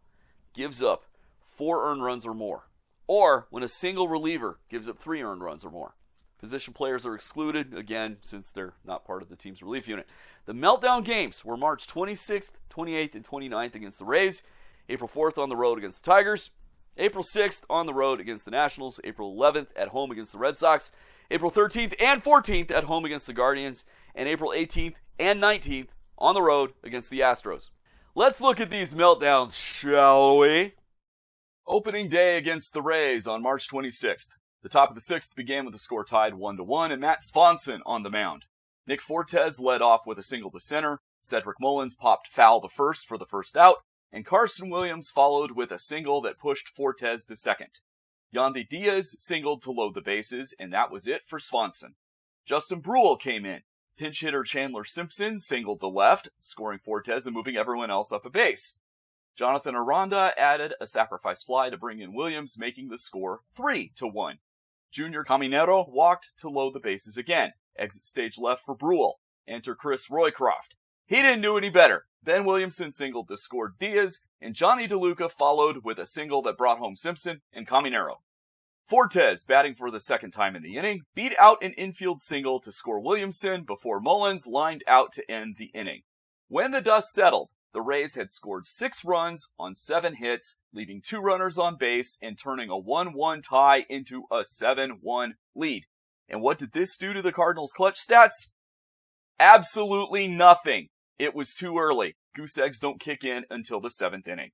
gives up 4 earned runs or more, or when a single reliever gives up 3 earned runs or more. Position players are excluded, again, since they're not part of the team's relief unit. The Meltdown games were March 26th, 28th, and 29th against the Rays, April 4th on the road against the Tigers, April 6th on the road against the Nationals, April 11th at home against the Red Sox, April 13th and 14th at home against the Guardians, and April 18th and 19th on the road against the Astros. Let's look at these meltdowns, shall we? Opening day against the Rays on March 26th. The top of the 6th began with the score tied 1-1 and Matt Swanson on the mound. Nick Fortes led off with a single to center, Cedric Mullins popped foul the first for the first out, and Carson Williams followed with a single that pushed Fortes to second. Yandy Diaz singled to load the bases, and that was it for Swanson. Justin Brule came in. Pinch hitter Chandler Simpson singled to left, scoring Fortes and moving everyone else up a base. Jonathan Aranda added a sacrifice fly to bring in Williams, making the score 3-1. Junior Caminero walked to load the bases again. Exit stage left for Brule. Enter Chris Roycroft. He didn't do any better. Ben Williamson singled to score Diaz, and Johnny DeLuca followed with a single that brought home Simpson and Caminero. Fortes, batting for the second time in the inning, beat out an infield single to score Williamson before Mullins lined out to end the inning. When the dust settled, the Rays had scored 6 runs on 7 hits, leaving 2 runners on base and turning a 1-1 tie into a 7-1 lead. And what did this do to the Cardinals' clutch stats? Absolutely nothing. It was too early. Goose eggs don't kick in until the 7th inning.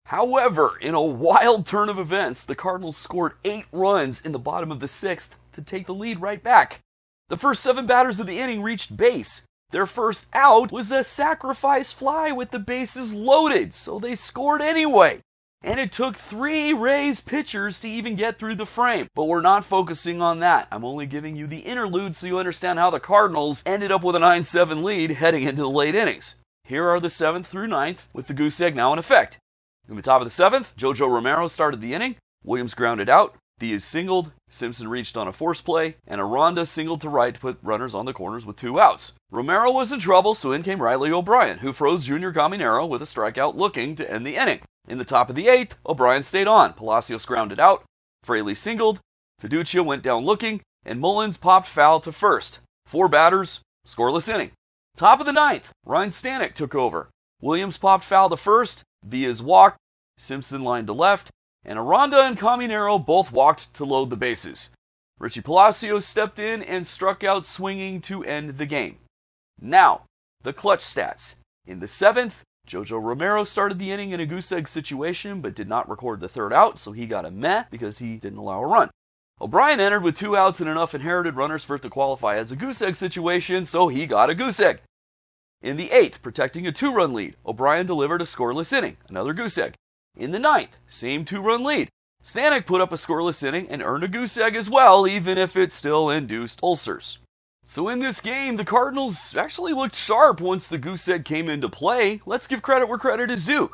However, in a wild turn of events, the Cardinals scored 8 runs in the bottom of the 6th to take the lead right back. The first 7 batters of the inning reached base. Their first out was a sacrifice fly with the bases loaded, so they scored anyway. And it took 3 Rays pitchers to even get through the frame. But we're not focusing on that. I'm only giving you the interlude so you understand how the Cardinals ended up with a 9-7 lead heading into the late innings. Here are the 7th through 9th with the goose egg now in effect. In the top of the 7th, Jojo Romero started the inning. Williams grounded out. Diaz singled, Simpson reached on a force play, and Aranda singled to right to put runners on the corners with 2 outs. Romero was in trouble, so in came Riley O'Brien, who froze Junior Caminero with a strikeout looking to end the inning. In the top of the 8th, O'Brien stayed on. Palacios grounded out, Fraley singled, Fiducia went down looking, and Mullins popped foul to first. 4 batters, scoreless inning. Top of the 9th, Ryan Stanek took over. Williams popped foul to first, Diaz walked, Simpson lined to left, and Aranda and Caminero both walked to load the bases. Richie Palacios stepped in and struck out swinging to end the game. Now, the clutch stats. In the 7th, Jojo Romero started the inning in a goose egg situation, but did not record the 3rd out, so he got a meh because he didn't allow a run. O'Brien entered with 2 outs and enough inherited runners for it to qualify as a goose egg situation, so he got a goose egg. In the 8th, protecting a 2-run lead, O'Brien delivered a scoreless inning, another goose egg. In the 9th, same 2-run lead. Stanek put up a scoreless inning and earned a goose egg as well, even if it still induced ulcers. So in this game, the Cardinals actually looked sharp once the goose egg came into play. Let's give credit where credit is due.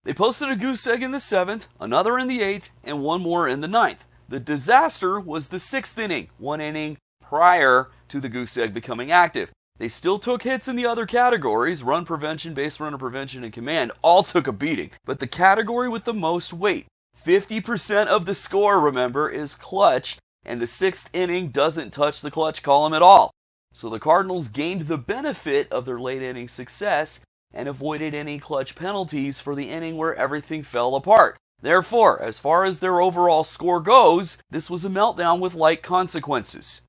They posted a goose egg in the 7th, another in the 8th, and 1 more in the 9th. The disaster was the 6th inning, 1 inning prior to the goose egg becoming active. They still took hits in the other categories, run prevention, base runner prevention, and command, all took a beating. But the category with the most weight, 50% of the score, remember, is clutch, and the 6th inning doesn't touch the clutch column at all. So the Cardinals gained the benefit of their late inning success and avoided any clutch penalties for the inning where everything fell apart. Therefore, as far as their overall score goes, this was a meltdown with light consequences.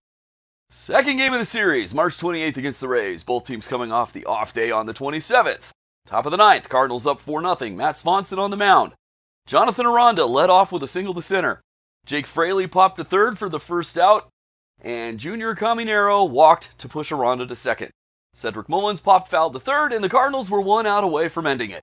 Second game of the series, March 28th against the Rays. Both teams coming off the off day on the 27th. Top of the 9th, Cardinals up 4-0. Matt Swanson on the mound. Jonathan Aranda led off with a single to center. Jake Fraley popped to third for the first out. And Junior Caminero walked to push Aranda to second. Cedric Mullins popped foul to third, and the Cardinals were 1 out away from ending it.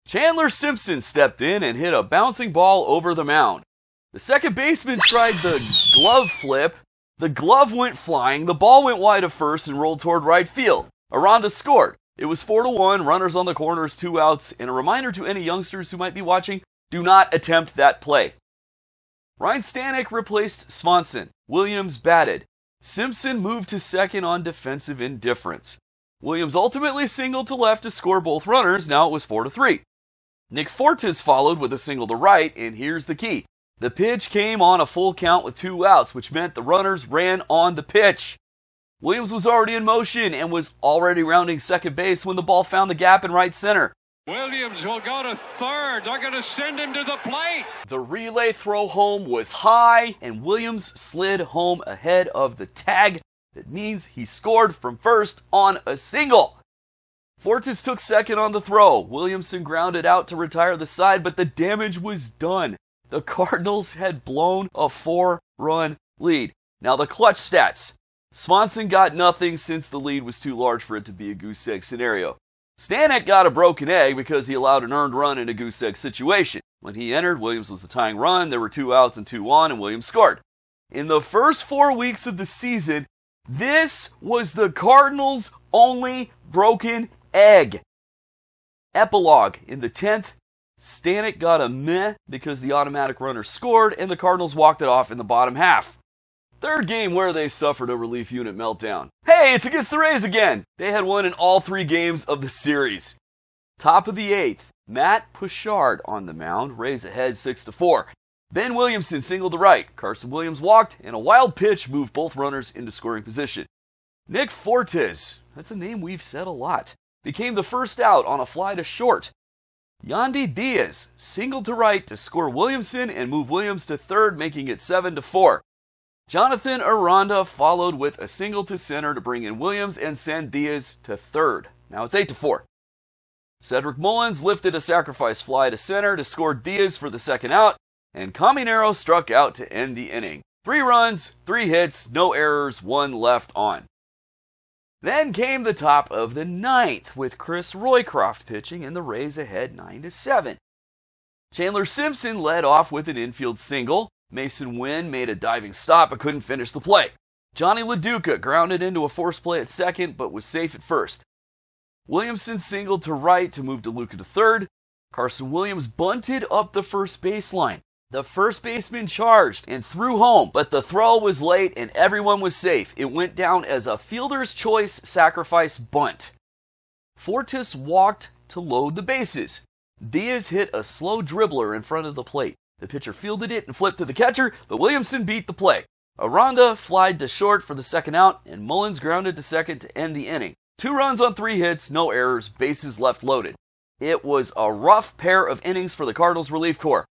Chandler Simpson stepped in and hit a bouncing ball over the mound. The second baseman tried the glove flip. The glove went flying, the ball went wide of first and rolled toward right field. Aranda scored. It was 4-1, runners on the corners, 2 outs, and a reminder to any youngsters who might be watching, do not attempt that play. Ryan Stanek replaced Swanson. Williams batted. Simpson moved to second on defensive indifference. Williams ultimately singled to left to score both runners, now it was 4-3. Nick Fortes followed with a single to right, and here's the key. The pitch came on a full count with 2 outs, which meant the runners ran on the pitch. Williams was already in motion and was already rounding second base when the ball found the gap in right center. Williams will go to third. They're going to send him to the plate. The relay throw home was high, and Williams slid home ahead of the tag. That means he scored from first on a single. Fortes took second on the throw. Williamson grounded out to retire the side, but the damage was done. The Cardinals had blown a 4-run lead. Now the clutch stats. Swanson got nothing since the lead was too large for it to be a goose egg scenario. Stanek got a broken egg because he allowed an earned run in a goose egg situation. When he entered, Williams was the tying run. There were 2 outs and 2 on, and Williams scored. In the first 4 weeks of the season, this was the Cardinals' only broken egg. Epilogue. In the 10th, Stanek got a meh because the automatic runner scored, and the Cardinals walked it off in the bottom half. Third game where they suffered a relief unit meltdown. Hey, it's against the Rays again. They had won in all 3 games of the series. Top of the 8th, Matt Puchard on the mound. Rays ahead 6-4. Ben Williamson singled to right. Carson Williams walked, and a wild pitch moved both runners into scoring position. Nick Fortes, that's a name we've said a lot, became the first out on a fly to short. Yandy Diaz singled to right to score Williamson and move Williams to third, making it 7-4. Jonathan Aranda followed with a single to center to bring in Williams and send Diaz to third. Now it's 8-4. Cedric Mullins lifted a sacrifice fly to center to score Diaz for the second out, and Caminero struck out to end the inning. 3 runs, 3 hits, no errors, 1 left on. Then came the top of the 9th with Chris Roycroft pitching and the Rays ahead 9-7. Chandler Simpson led off with an infield single. Mason Wynn made a diving stop but couldn't finish the play. Johnny LaDuca grounded into a force play at second but was safe at first. Williamson singled to right to move DeLuca to third. Carson Williams bunted up the first baseline. The first baseman charged and threw home, but the throw was late and everyone was safe. It went down as a fielder's choice sacrifice bunt. Fortes walked to load the bases. Diaz hit a slow dribbler in front of the plate. The pitcher fielded it and flipped to the catcher, but Williamson beat the play. Aranda flied to short for the second out, and Mullins grounded to second to end the inning. 2 runs on 3 hits, no errors, bases left loaded. It was a rough pair of innings for the Cardinals relief corps,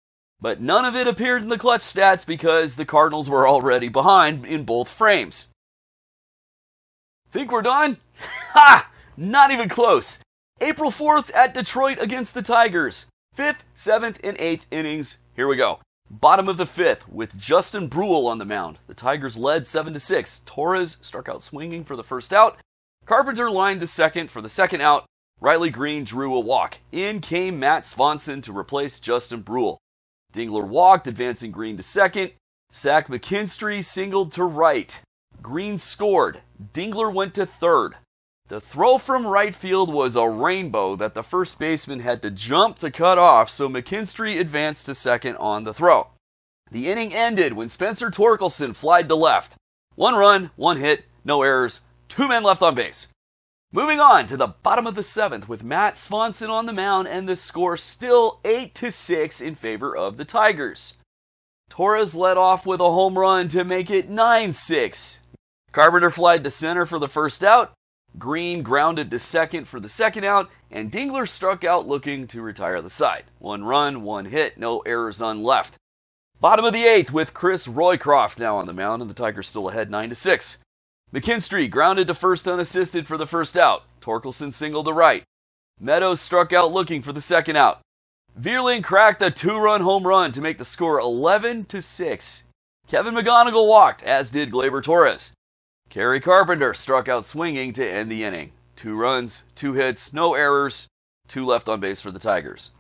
but none of it appeared in the clutch stats because the Cardinals were already behind in both frames. Think we're done? Ha! Not even close. April 4th at Detroit against the Tigers. 5th, 7th, and 8th innings. Here we go. Bottom of the 5th with Justin Brule on the mound. The Tigers led 7-6. Torres struck out swinging for the first out. Carpenter lined to second for the second out. Riley Green drew a walk. In came Matt Swanson to replace Justin Brule. Dingler walked, advancing Green to second. Zach McKinstry singled to right. Green scored. Dingler went to third. The throw from right field was a rainbow that the first baseman had to jump to cut off, so McKinstry advanced to second on the throw. The inning ended when Spencer Torkelson flied to left. 1 run, 1 hit, no errors, 2 men left on base. Moving on to the bottom of the 7th with Matt Swanson on the mound and the score still 8-6 in favor of the Tigers. Torres led off with a home run to make it 9-6. Carpenter flied to center for the first out. Green grounded to second for the second out, and Dingler struck out looking to retire the side. 1 run, 1 hit, no errors on left. Bottom of the 8th with Chris Roycroft now on the mound, and the Tigers still ahead 9-6. McKinstry grounded to first unassisted for the first out. Torkelson singled to right. Meadows struck out looking for the second out. Vierling cracked a 2-run home run to make the score 11-6. Kevin McGonigal walked, as did Gleyber Torres. Kerry Carpenter struck out swinging to end the inning. 2 runs, 2 hits, no errors, 2 left on base for the Tigers.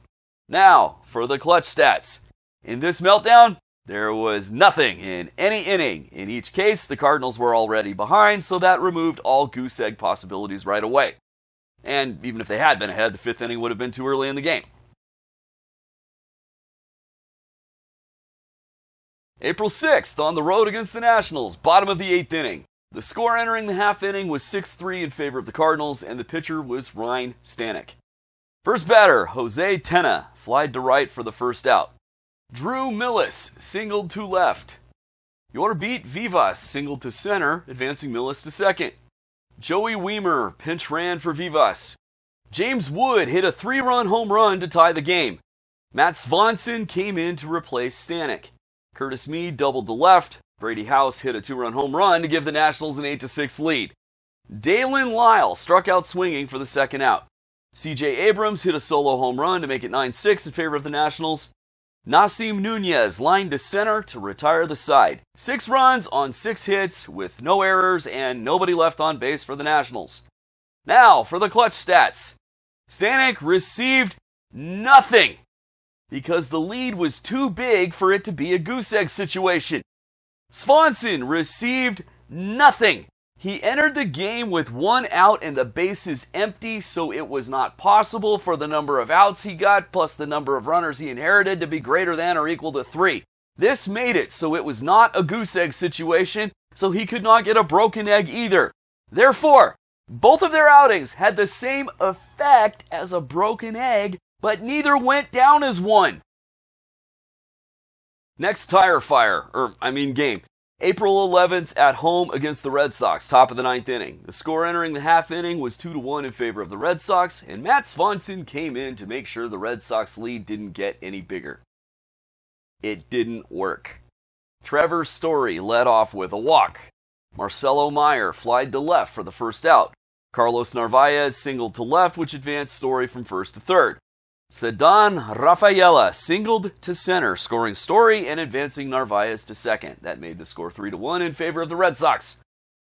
Now, for the clutch stats. In this meltdown, there was nothing in any inning. In each case, the Cardinals were already behind, so that removed all goose egg possibilities right away. And even if they had been ahead, the 5th inning would have been too early in the game. April 6th, on the road against the Nationals, bottom of the 8th inning. The score entering the half inning was 6-3 in favor of the Cardinals, and the pitcher was Ryan Stanek. First batter, Jose Tena, flied to right for the first out. Drew Millis singled to left. Yorbit Vivas singled to center, advancing Millis to second. Joey Weimer pinch ran for Vivas. James Wood hit a 3-run home run to tie the game. Matt Swanson came in to replace Stanek. Curtis Mead doubled to left. Brady House hit a 2-run home run to give the Nationals an 8-6 lead. Dalen Lyle struck out swinging for the second out. C.J. Abrams hit a solo home run to make it 9-6 in favor of the Nationals. Nasim Nunez lined to center to retire the side. 6 runs on 6 hits with no errors and nobody left on base for the Nationals. Now for the clutch stats. Stanek received nothing because the lead was too big for it to be a goose egg situation. Swanson received nothing. He entered the game with 1 out and the bases empty, so it was not possible for the number of outs he got plus the number of runners he inherited to be greater than or equal to 3. This made it so it was not a goose egg situation, so he could not get a broken egg either. Therefore, both of their outings had the same effect as a broken egg, but neither went down as one. Next game. April 11th at home against the Red Sox, top of the 9th inning. The score entering the half inning was 2-1 in favor of the Red Sox, and Matt Swanson came in to make sure the Red Sox lead didn't get any bigger. It didn't work. Trevor Story led off with a walk. Marcelo Meyer flied to left for the first out. Carlos Narvaez singled to left, which advanced Story from first to third. Ceddanne Rafaela singled to center, scoring Story and advancing Narvaez to second. That made the score 3-1 in favor of the Red Sox.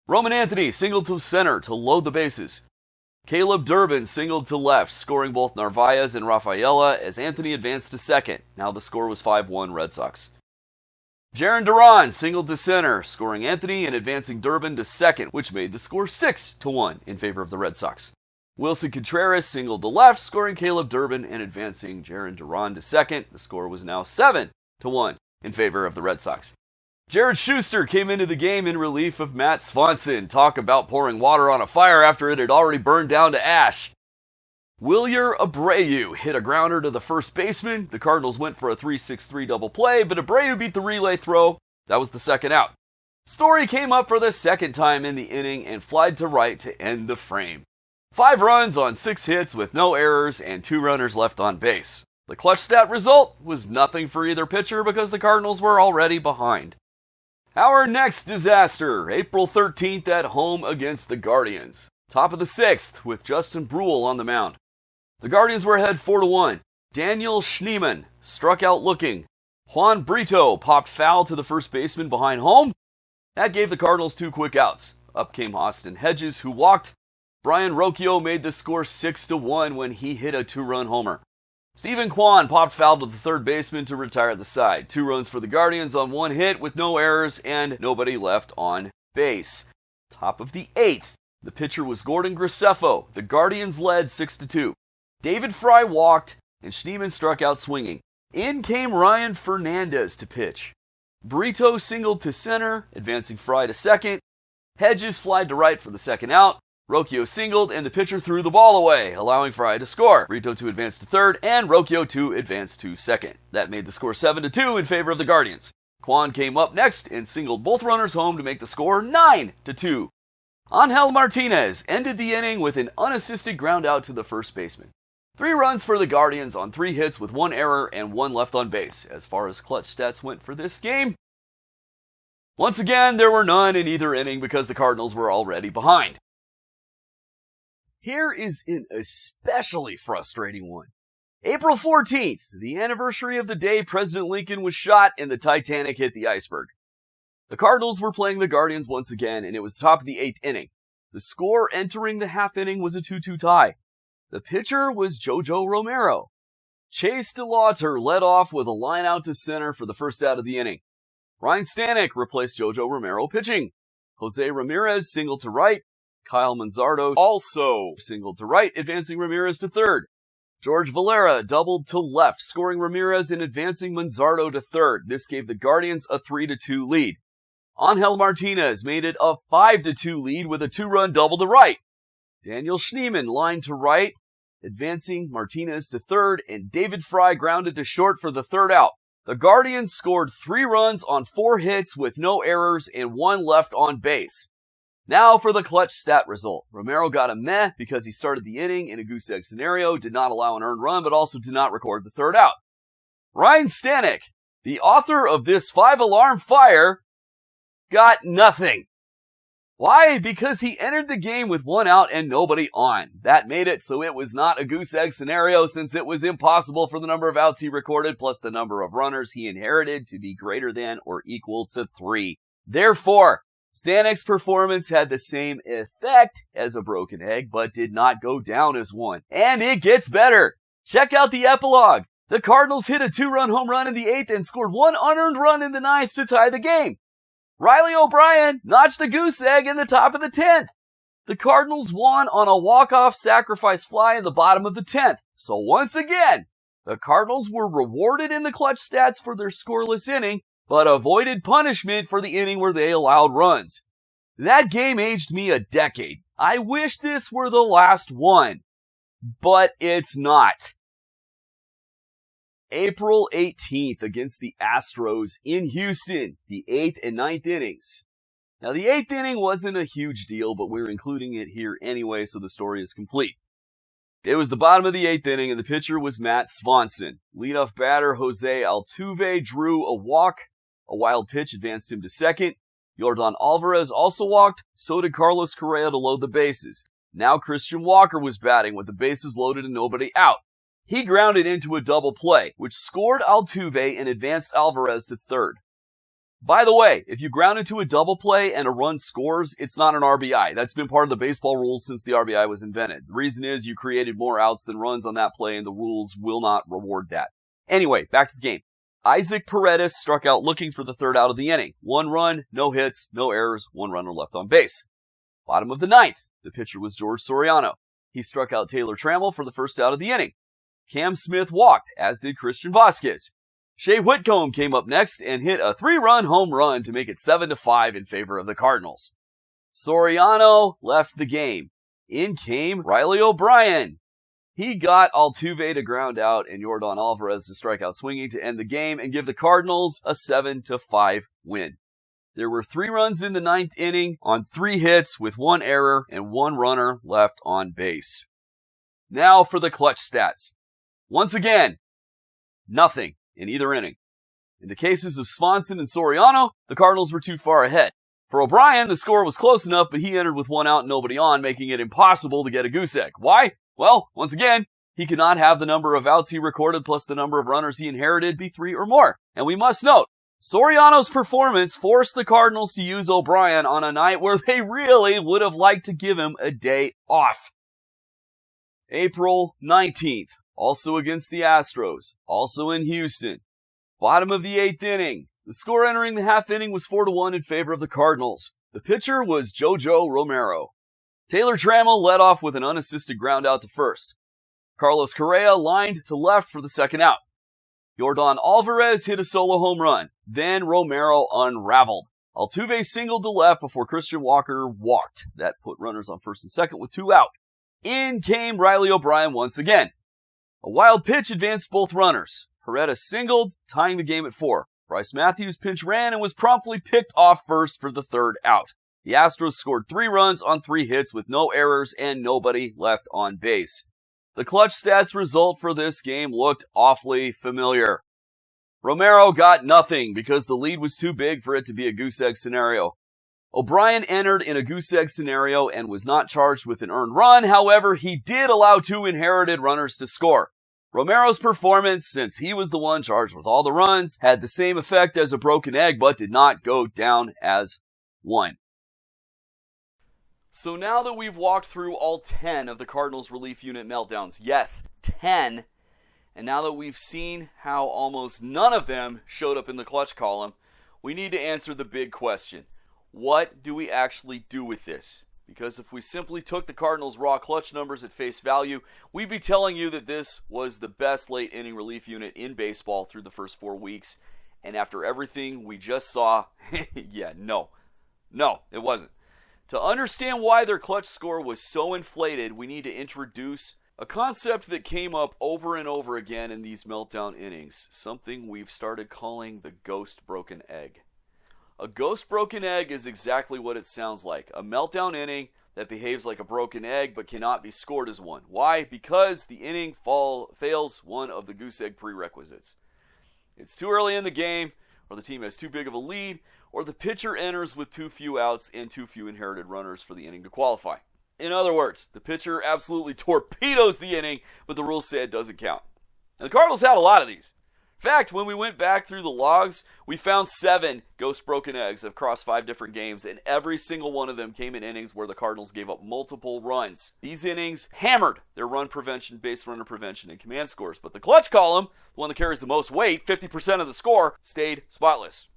Roman Anthony singled to center to load the bases. Caleb Durbin singled to left, scoring both Narvaez and Rafaela as Anthony advanced to second. Now the score was 5-1 Red Sox. Jarren Duran singled to center, scoring Anthony and advancing Durbin to second, which made the score 6-1 in favor of the Red Sox. Wilson Contreras singled to left, scoring Caleb Durbin and advancing Jarren Duran to second. The score was now 7-1 in favor of the Red Sox. Jared Schuster came into the game in relief of Matt Swanson. Talk about pouring water on a fire after it had already burned down to ash. Wilyer Abreu hit a grounder to the first baseman. The Cardinals went for a 3-6-3 double play, but Abreu beat the relay throw. That was the second out. Story came up for the second time in the inning and flied to right to end the frame. 5 runs on 6 hits with no errors and 2 runners left on base. The clutch stat result was nothing for either pitcher because the Cardinals were already behind. Our next disaster, April 13th at home against the Guardians. Top of the 6th with Justin Bruihl on the mound. The Guardians were ahead 4-1. Daniel Schneemann struck out looking. Juan Brito popped foul to the first baseman behind home. That gave the Cardinals 2 quick outs. Up came Austin Hedges, who walked. Brian Rocchio made the score 6-1 when he hit a 2-run homer. Stephen Kwan popped foul to the third baseman to retire the side. 2 runs for the Guardians on 1 hit with no errors and nobody left on base. Top of the 8th, the pitcher was Gordon Graceffo. The Guardians led 6-2. David Fry walked and Schneemann struck out swinging. In came Ryan Fernandez to pitch. Brito singled to center, advancing Fry to second. Hedges flied to right for the second out. Rocchio singled, and the pitcher threw the ball away, allowing Fry to score. Brito to advance to third, and Rocchio to advance to second. That made the score 7-2 in favor of the Guardians. Kwan came up next and singled both runners home to make the score 9-2. Angel Martinez ended the inning with an unassisted ground out to the first baseman. 3 runs for the Guardians on 3 hits with 1 error and 1 left on base. As far as clutch stats went for this game, once again, there were none in either inning because the Cardinals were already behind. Here is an especially frustrating one. April 14th, the anniversary of the day President Lincoln was shot and the Titanic hit the iceberg. The Cardinals were playing the Guardians once again, and it was the top of the 8th inning. The score entering the half inning was a 2-2 tie. The pitcher was Jojo Romero. Chase DeLauter led off with a line out to center for the first out of the inning. Ryan Stanek replaced Jojo Romero pitching. Jose Ramirez singled to right. Kyle Manzardo also singled to right, advancing Ramirez to third. George Valera doubled to left, scoring Ramirez and advancing Manzardo to third. This gave the Guardians a 3-2 lead. Angel Martinez made it a 5-2 lead with a 2-run double to right. Daniel Schneemann lined to right, advancing Martinez to third, and David Fry grounded to short for the third out. The Guardians scored 3 runs on 4 hits with no errors and 1 left on base. Now for the clutch stat result. Romero got a meh because he started the inning in a goose egg scenario, did not allow an earned run, but also did not record the third out. Ryan Stanek, the author of this 5-alarm fire, got nothing. Why? Because he entered the game with 1 out and nobody on. That made it so it was not a goose egg scenario, since it was impossible for the number of outs he recorded plus the number of runners he inherited to be greater than or equal to 3. Therefore, Stanek's performance had the same effect as a broken egg, but did not go down as one. And it gets better. Check out the epilogue. The Cardinals hit a 2-run home run in the 8th and scored 1 unearned run in the 9th to tie the game. Riley O'Brien notched a goose egg in the top of the 10th. The Cardinals won on a walk-off sacrifice fly in the bottom of the 10th. So once again, the Cardinals were rewarded in the clutch stats for their scoreless inning, but avoided punishment for the inning where they allowed runs. That game aged me a decade. I wish this were the last one, but it's not. April 18th against the Astros in Houston, the 8th and 9th innings. Now the 8th inning wasn't a huge deal, but we're including it here anyway, so the story is complete. It was the bottom of the 8th inning, and the pitcher was Matt Swanson. Leadoff batter Jose Altuve drew a walk. A wild pitch advanced him to second. Yordan Alvarez also walked. So did Carlos Correa to load the bases. Now Christian Walker was batting with the bases loaded and nobody out. He grounded into a double play, which scored Altuve and advanced Alvarez to third. By the way, if you ground into a double play and a run scores, it's not an RBI. That's been part of the baseball rules since the RBI was invented. The reason is you created more outs than runs on that play, and the rules will not reward that. Anyway, back to the game. Isaac Paredes struck out looking for the third out of the inning. 1 run, no hits, no errors, 1 runner left on base. Bottom of the 9th, the pitcher was George Soriano. He struck out Taylor Trammell for the first out of the inning. Cam Smith walked, as did Christian Vasquez. Shea Whitcomb came up next and hit a 3-run home run to make it 7-5 in favor of the Cardinals. Soriano left the game. In came Riley O'Brien. He got Altuve to ground out and Yordan Alvarez to strike out swinging to end the game and give the Cardinals a 7-5 win. There were 3 runs in the 9th inning on 3 hits with 1 error and 1 runner left on base. Now for the clutch stats. Once again, nothing in either inning. In the cases of Swanson and Soriano, the Cardinals were too far ahead. For O'Brien, the score was close enough, but he entered with 1 out and nobody on, making it impossible to get a goose egg. Why? Well, once again, he could not have the number of outs he recorded plus the number of runners he inherited be 3 or more. And we must note, Soriano's performance forced the Cardinals to use O'Brien on a night where they really would have liked to give him a day off. April 19th, also against the Astros, also in Houston. Bottom of the 8th inning. The score entering the half inning was 4-1 in favor of the Cardinals. The pitcher was Jojo Romero. Taylor Trammell led off with an unassisted ground out to first. Carlos Correa lined to left for the second out. Yordan Alvarez hit a solo home run. Then Romero unraveled. Altuve singled to left before Christian Walker walked. That put runners on first and second with 2 out. In came Riley O'Brien once again. A wild pitch advanced both runners. Paredes singled, tying the game at 4. Bryce Matthews pinch ran and was promptly picked off first for the third out. The Astros scored 3 runs on 3 hits with no errors and nobody left on base. The clutch stats result for this game looked awfully familiar. Romero got nothing because the lead was too big for it to be a goose egg scenario. O'Brien entered in a goose egg scenario and was not charged with an earned run. However, he did allow 2 inherited runners to score. Romero's performance, since he was the one charged with all the runs, had the same effect as a broken egg, but did not go down as one. So now that we've walked through all 10 of the Cardinals relief unit meltdowns, yes, 10, and now that we've seen how almost none of them showed up in the clutch column, we need to answer the big question. What do we actually do with this? Because if we simply took the Cardinals' raw clutch numbers at face value, we'd be telling you that this was the best late inning relief unit in baseball through the first 4 weeks. And after everything we just saw, no, it wasn't. To understand why their clutch score was so inflated, we need to introduce A concept that came up over and over again in these meltdown innings, something we've started calling the ghost broken egg. A ghost broken egg is exactly what it sounds like, a meltdown inning that behaves like a broken egg but cannot be scored as one. Why? Because the inning fails one of the goose egg prerequisites. It's too early in the game, or the team has too big of a lead, or the pitcher enters with too few outs and too few inherited runners for the inning to qualify. In other words, the pitcher absolutely torpedoes the inning, but the rules say it doesn't count. And the Cardinals had a lot of these. In fact, when we went back through the logs, we found 7 ghost broken eggs across 5 different games, and every single one of them came in innings where the Cardinals gave up multiple runs. These innings hammered their run prevention, base runner prevention, and command scores, but the clutch column, the one that carries the most weight, 50% of the score, stayed spotless.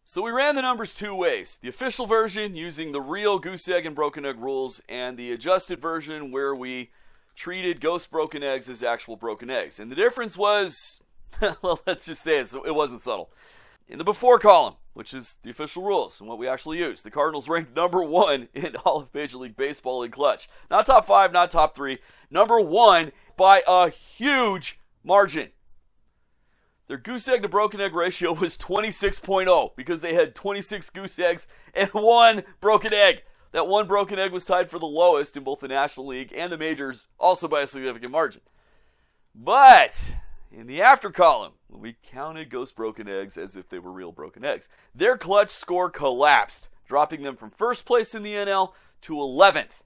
So we ran the numbers 2 ways. The official version using the real goose egg and broken egg rules, and the adjusted version where we treated ghost broken eggs as actual broken eggs. And the difference was, well, let's just say it wasn't subtle. In the before column, which is the official rules and what we actually use, the Cardinals ranked number 1 in all of Major League Baseball in clutch. Not top 5, not top 3. Number 1 by a huge margin. Their goose egg to broken egg ratio was 26.0 because they had 26 goose eggs and 1 broken egg. That 1 broken egg was tied for the lowest in both the National League and the majors, also by a significant margin. But in the after column, when we counted ghost broken eggs as if they were real broken eggs, their clutch score collapsed, dropping them from first place in the NL to 11th,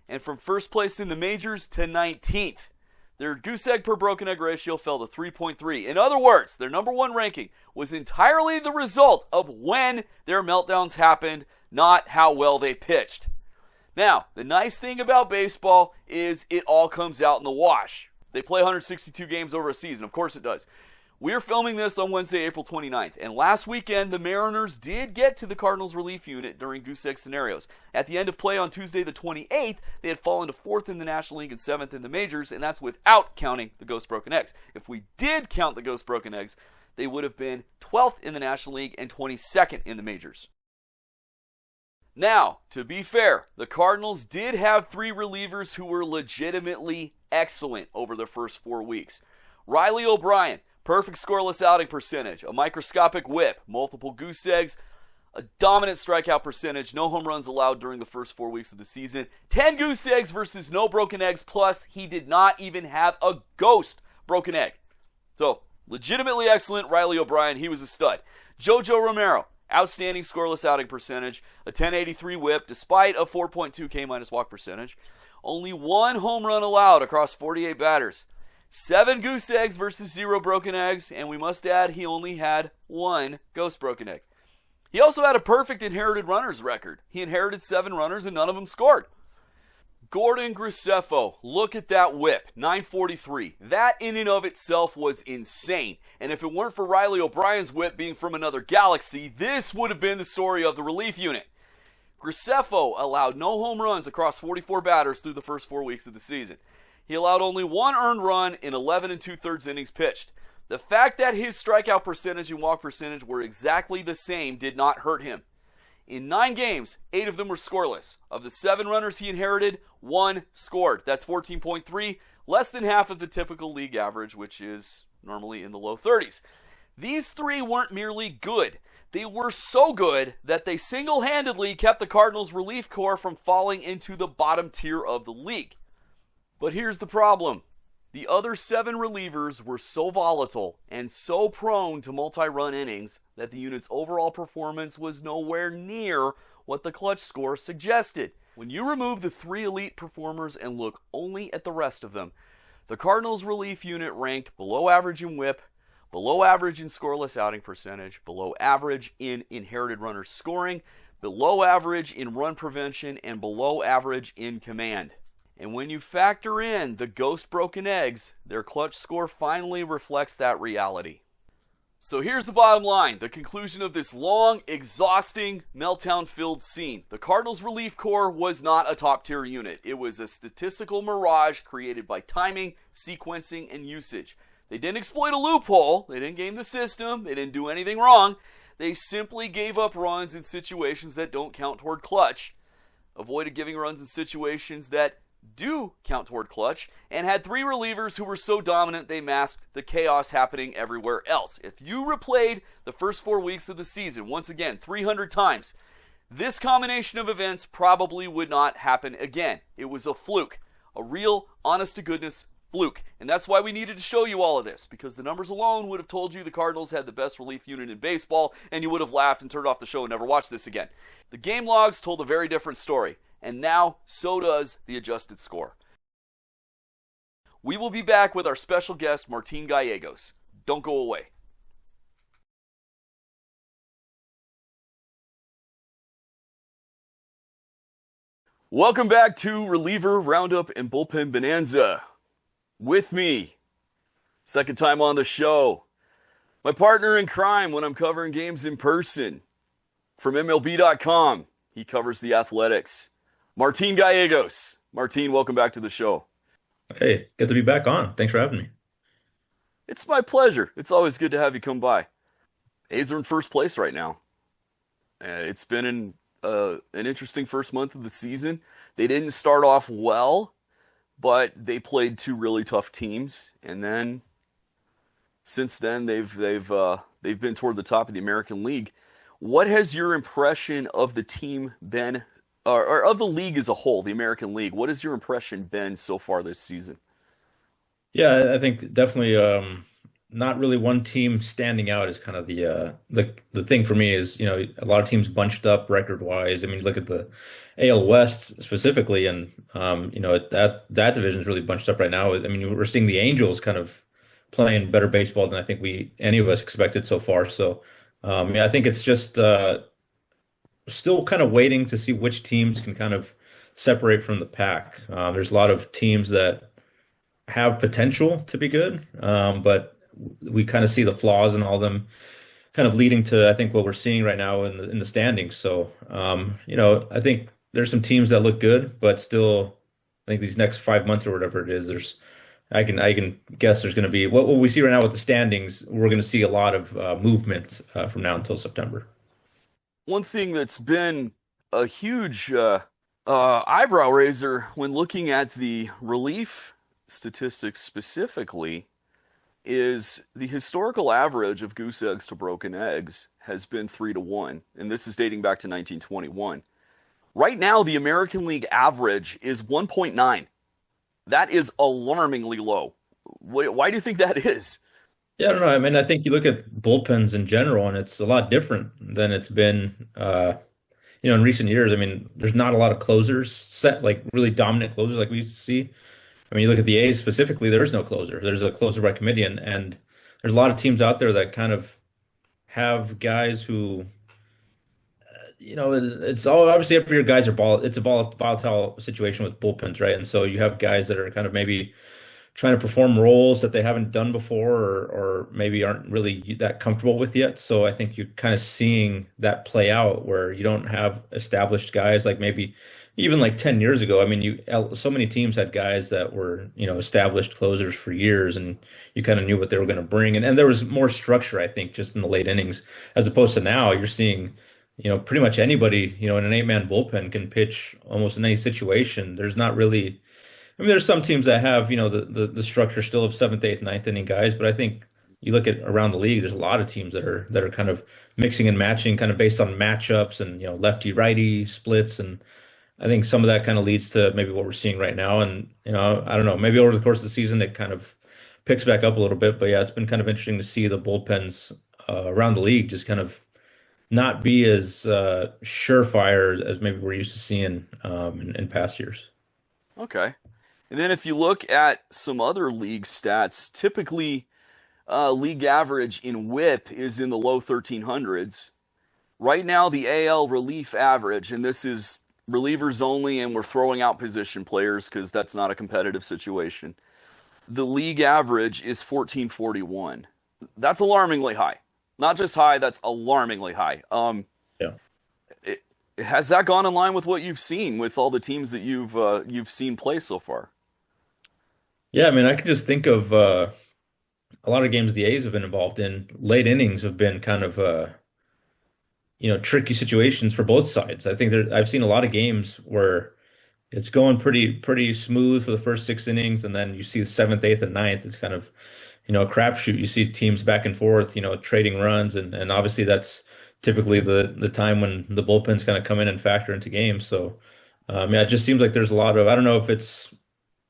and from first place in the majors to 19th. Their goose egg per broken egg ratio fell to 3.3. In other words, their number 1 ranking was entirely the result of when their meltdowns happened, not how well they pitched. Now, the nice thing about baseball is it all comes out in the wash. They play 162 games over a season. Of course it does. We're filming this on Wednesday, April 29th, and last weekend the Mariners did get to the Cardinals relief unit during goose egg scenarios. At the end of play on Tuesday the 28th, they had fallen to 4th in the National League and 7th in the majors, and that's without counting the ghost broken eggs. If we did count the ghost broken eggs, they would have been 12th in the National League and 22nd in the majors. Now, to be fair, the Cardinals did have 3 relievers who were legitimately excellent over the first 4 weeks. Riley O'Brien, perfect scoreless outing percentage, a microscopic whip, multiple goose eggs, a dominant strikeout percentage, no home runs allowed during the first 4 weeks of the season, 10 goose eggs versus no broken eggs, plus he did not even have a ghost broken egg. So, legitimately excellent Riley O'Brien, he was a stud. Jojo Romero, outstanding scoreless outing percentage, a 1083 whip despite a 4.2 K- walk percentage, only 1 home run allowed across 48 batters. 7 goose eggs versus 0 broken eggs, and we must add he only had 1 ghost broken egg. He also had a perfect inherited runners record. He inherited 7 runners and none of them scored. Gordon Graceffo, look at that whip, 943. That in and of itself was insane. And if it weren't for Riley O'Brien's whip being from another galaxy, this would have been the story of the relief unit. Graceffo allowed no home runs across 44 batters through the first 4 weeks of the season. He allowed only 1 earned run in 11 2/3 innings pitched. The fact that his strikeout percentage and walk percentage were exactly the same did not hurt him. In 9 games, 8 of them were scoreless. Of the 7 runners he inherited, 1 scored. That's 14.3, less than half of the typical league average, which is normally in the low 30s. These 3 weren't merely good. They were so good that they single-handedly kept the Cardinals' relief corps from falling into the bottom tier of the league. But here's the problem. The other 7 relievers were so volatile and so prone to multi-run innings that the unit's overall performance was nowhere near what the clutch score suggested. When you remove the 3 elite performers and look only at the rest of them, the Cardinals' relief unit ranked below average in whip, below average in scoreless outing percentage, below average in inherited runners scoring, below average in run prevention, and below average in command. And when you factor in the ghost broken eggs, their clutch score finally reflects that reality. So here's the bottom line, the conclusion of this long, exhausting, meltdown-filled scene. The Cardinals' relief corps was not a top-tier unit. It was a statistical mirage created by timing, sequencing, and usage. They didn't exploit a loophole. They didn't game the system. They didn't do anything wrong. They simply gave up runs in situations that don't count toward clutch, avoided giving runs in situations that do count toward clutch, and had 3 relievers who were so dominant they masked the chaos happening everywhere else. If you replayed the first 4 weeks of the season, once again, 300 times, this combination of events probably would not happen again. It was a fluke, a real, honest-to-goodness fluke. And that's why we needed to show you all of this, because the numbers alone would have told you the Cardinals had the best relief unit in baseball, and you would have laughed and turned off the show and never watched this again. The game logs told a very different story, and now so does the adjusted score. We will be back with our special guest, Martin Gallegos. Don't go away. Welcome back to Reliever Roundup and Bullpen Bonanza. With me, second time on the show, my partner in crime when I'm covering games in person. From MLB.com, he covers the Athletics. Martin Gallegos. Martin, welcome back to the show. Hey, good to be back on. Thanks for having me. It's my pleasure. It's always good to have you come by. A's are in first place right now. It's been an interesting first month of the season. They didn't start off well, but they played 2 really tough teams, and then since then they've been toward the top of the American League. What has your impression of the team been, or of the league as a whole, the American League? What has your impression been so far this season? Yeah, I think definitely not really one team standing out is kind of the thing for me is, a lot of teams bunched up record wise. I mean, look at the AL West specifically, and that division is really bunched up right now. I mean, we're seeing the Angels kind of playing better baseball than I think any of us expected so far. So I think it's just still kind of waiting to see which teams can kind of separate from the pack. There's a lot of teams that have potential to be good, but we kind of see the flaws in all of them kind of leading to, I think, what we're seeing right now in the standings. So, I think there's some teams that look good, but still, I think these next 5 months or whatever it is, I can guess there's going to be what we see right now with the standings. We're going to see a lot of movement from now until September. One thing that's been a huge eyebrow raiser when looking at the relief statistics specifically is the historical average of goose eggs to broken eggs has been 3-1, and this is dating back to 1921. Right now, the American League average is 1.9. That is alarmingly low. Why do you think that is? Yeah, I don't know. I mean, I think you look at bullpens in general, and it's a lot different than it's been, in recent years. I mean, there's not a lot of closers set, like really dominant closers like we used to see. I mean, you look at the A's specifically, there is no closer. There's a closer by committee, and there's a lot of teams out there that kind of have guys who, it's all obviously every year guys are it's a volatile situation with bullpens, right? And so you have guys that are kind of maybe trying to perform roles that they haven't done before or maybe aren't really that comfortable with yet. So I think you're kind of seeing that play out where you don't have established guys like maybe even like 10 years ago. I mean, so many teams had guys that were, established closers for years, and you kind of knew what they were going to bring. And there was more structure, I think, just in the late innings, as opposed to now you're seeing, pretty much anybody, in an 8-man bullpen can pitch almost in any situation. There's not really, I mean, there's some teams that have, the structure still of 7th, 8th, 9th inning guys, but I think you look at around the league, there's a lot of teams that are kind of mixing and matching kind of based on matchups and, lefty righty splits. And I think some of that kind of leads to maybe what we're seeing right now. And, I don't know, maybe over the course of the season, it kind of picks back up a little bit. But yeah, it's been kind of interesting to see the bullpens around the league just kind of not be as surefire as maybe we're used to seeing in past years. Okay. And then if you look at some other league stats, typically league average in WHIP is in the low 1300s. Right now, the AL relief average, and this is relievers only, and we're throwing out position players because that's not a competitive situation. The league average is 1441. That's alarmingly high. Not just high, that's alarmingly high. Yeah. Has that gone in line with what you've seen with all the teams that you've seen play so far? Yeah, I mean, I can just think of a lot of games the A's have been involved in. Late innings have been kind of tricky situations for both sides. I think I've seen a lot of games where it's going pretty smooth for the first 6 innings, and then you see the seventh, eighth, and ninth. It's kind of, a crapshoot. You see teams back and forth, trading runs, and obviously that's typically the time when the bullpens kind of come in and factor into games. So, yeah, it just seems like there's a lot of, I don't know if it's,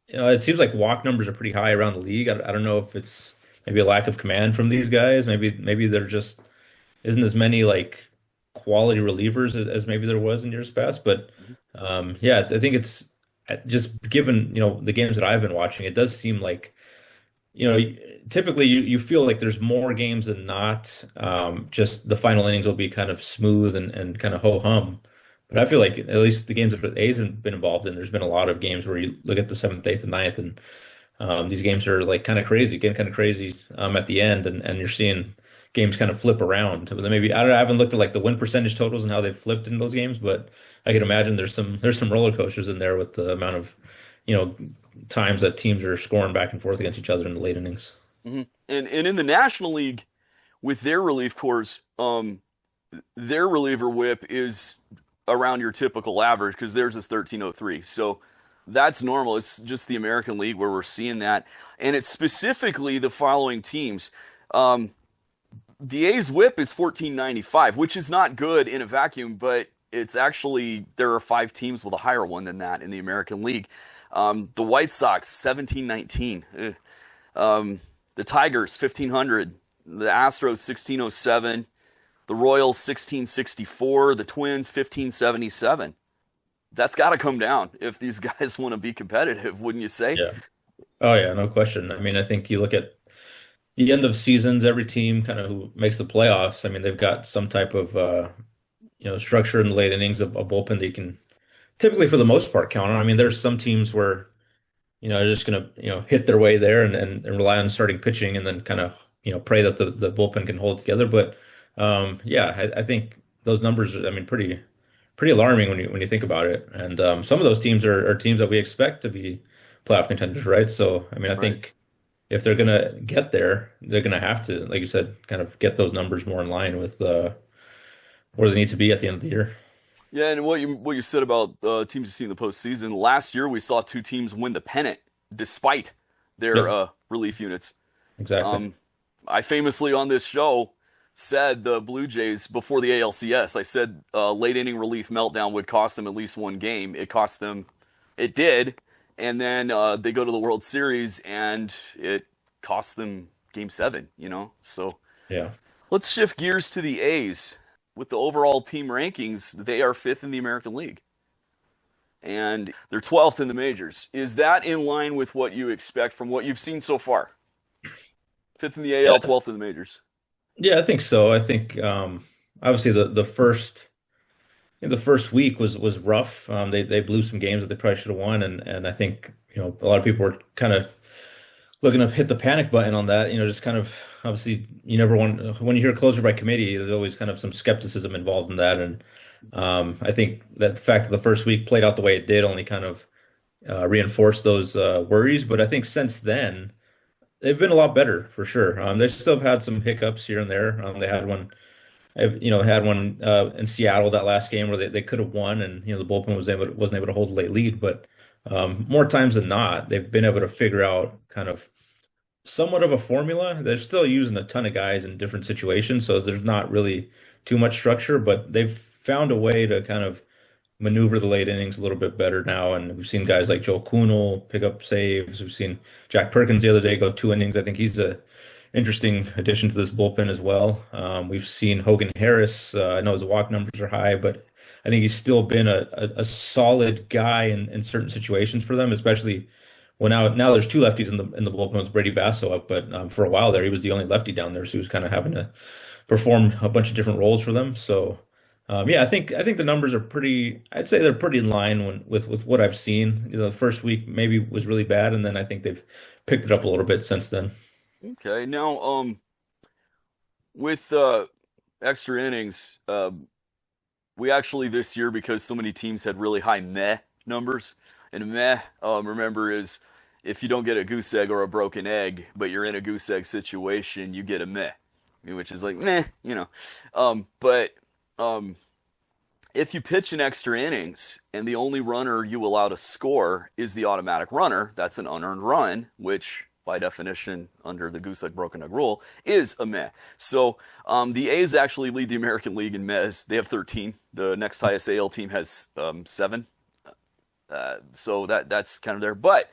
it seems like walk numbers are pretty high around the league. I don't know if it's maybe a lack of command from these guys. Maybe there just isn't as many like quality relievers as maybe there was in years past. But yeah, I think it's just given, the games that I've been watching, it does seem like, typically you feel like there's more games than not. Just the final innings will be kind of smooth and kind of ho-hum. But I feel like at least the games that the A's have been involved in, there's been a lot of games where you look at the seventh, eighth, and ninth, and these games are like kind of crazy, getting kind of crazy at the end, and you're seeing games kind of flip around. But then maybe I haven't looked at like the win percentage totals and how they've flipped in those games, but I can imagine there's some roller coasters in there with the amount of times that teams are scoring back and forth against each other in the late innings. Mm-hmm. And in the National League, with their relief corps, their reliever whip is around your typical average because theirs is 1303. So that's normal. It's just the American League where we're seeing that. And it's specifically the following teams. The A's whip is 1495, which is not good in a vacuum, but it's actually, there are 5 teams with a higher one than that in the American League. The White Sox, 1719. The Tigers, 1500. The Astros, 1607. The Royals, 1664. The Twins, 1577. That's got to come down if these guys want to be competitive, wouldn't you say? Yeah. Oh, yeah, no question. I mean, I think you look at the end of seasons, every team kind of who makes the playoffs, I mean, they've got some type of, structure in the late innings, a bullpen that you can typically, for the most part, count on. I mean, there's some teams where, they're just going to, hit their way there and rely on starting pitching and then kind of, pray that the bullpen can hold it together. But yeah, I think those numbers, I mean, pretty alarming when you think about it. And some of those teams are teams that we expect to be playoff contenders, right? So, I mean, I think if they're going to get there, they're going to have to, like you said, kind of get those numbers more in line with where they need to be at the end of the year. Yeah, and what you said about teams you see in the postseason, last year we saw 2 teams win the pennant despite their relief units. Exactly. I famously on this show said the Blue Jays before the ALCS, I said late inning relief meltdown would cost them at least one game. It did, and then they go to the World Series and it cost them Game 7. So yeah, let's shift gears to the A's. With the overall team rankings, they are 5th in the American League. And they're 12th in the majors. Is that in line with what you expect from what you've seen so far? 5th in the AL, 12th in the majors. Yeah, I think so. I think obviously the first week was rough. They blew some games that they probably should have won, and I think a lot of people were kind of looking to hit the panic button on that. Just kind of obviously you never want, when you hear closer by committee, there's always kind of some skepticism involved in that, and I think that the fact that the first week played out the way it did only kind of reinforced those worries. But I think since then they've been a lot better for sure. They still have had some hiccups here and there. They had one, in Seattle that last game where they could have won, and the bullpen wasn't able to hold a late lead. But more times than not, they've been able to figure out kind of somewhat of a formula. They're still using a ton of guys in different situations, so there's not really too much structure. But they've found a way to kind of maneuver the late innings a little bit better now. And we've seen guys like Joe Kunal pick up saves. We've seen Jack Perkins the other day go 2 innings. I think he's a interesting addition to this bullpen as well. We've seen Hogan Harris. I know his walk numbers are high, but I think he's still been a solid guy in certain situations for them, especially when now there's 2 lefties in the bullpen with Brady Basso up, but for a while there he was the only lefty down there, so he was kind of having to perform a bunch of different roles for them. So yeah, I think the numbers are pretty. I'd say they're pretty in line with what I've seen. The first week maybe was really bad, and then I think they've picked it up a little bit since then. Okay, now with extra innings, we actually this year, because so many teams had really high meh numbers, and meh, remember, is if you don't get a goose egg or a broken egg, but you're in a goose egg situation, you get a meh, which is like meh, But If you pitch an extra innings and the only runner you allow to score is the automatic runner, that's an unearned run, which by definition under the Goose Egg Broken Egg rule is a meh. So the A's actually lead the American League in mehs. They have 13. The next highest AL team has 7. So that's kind of there. But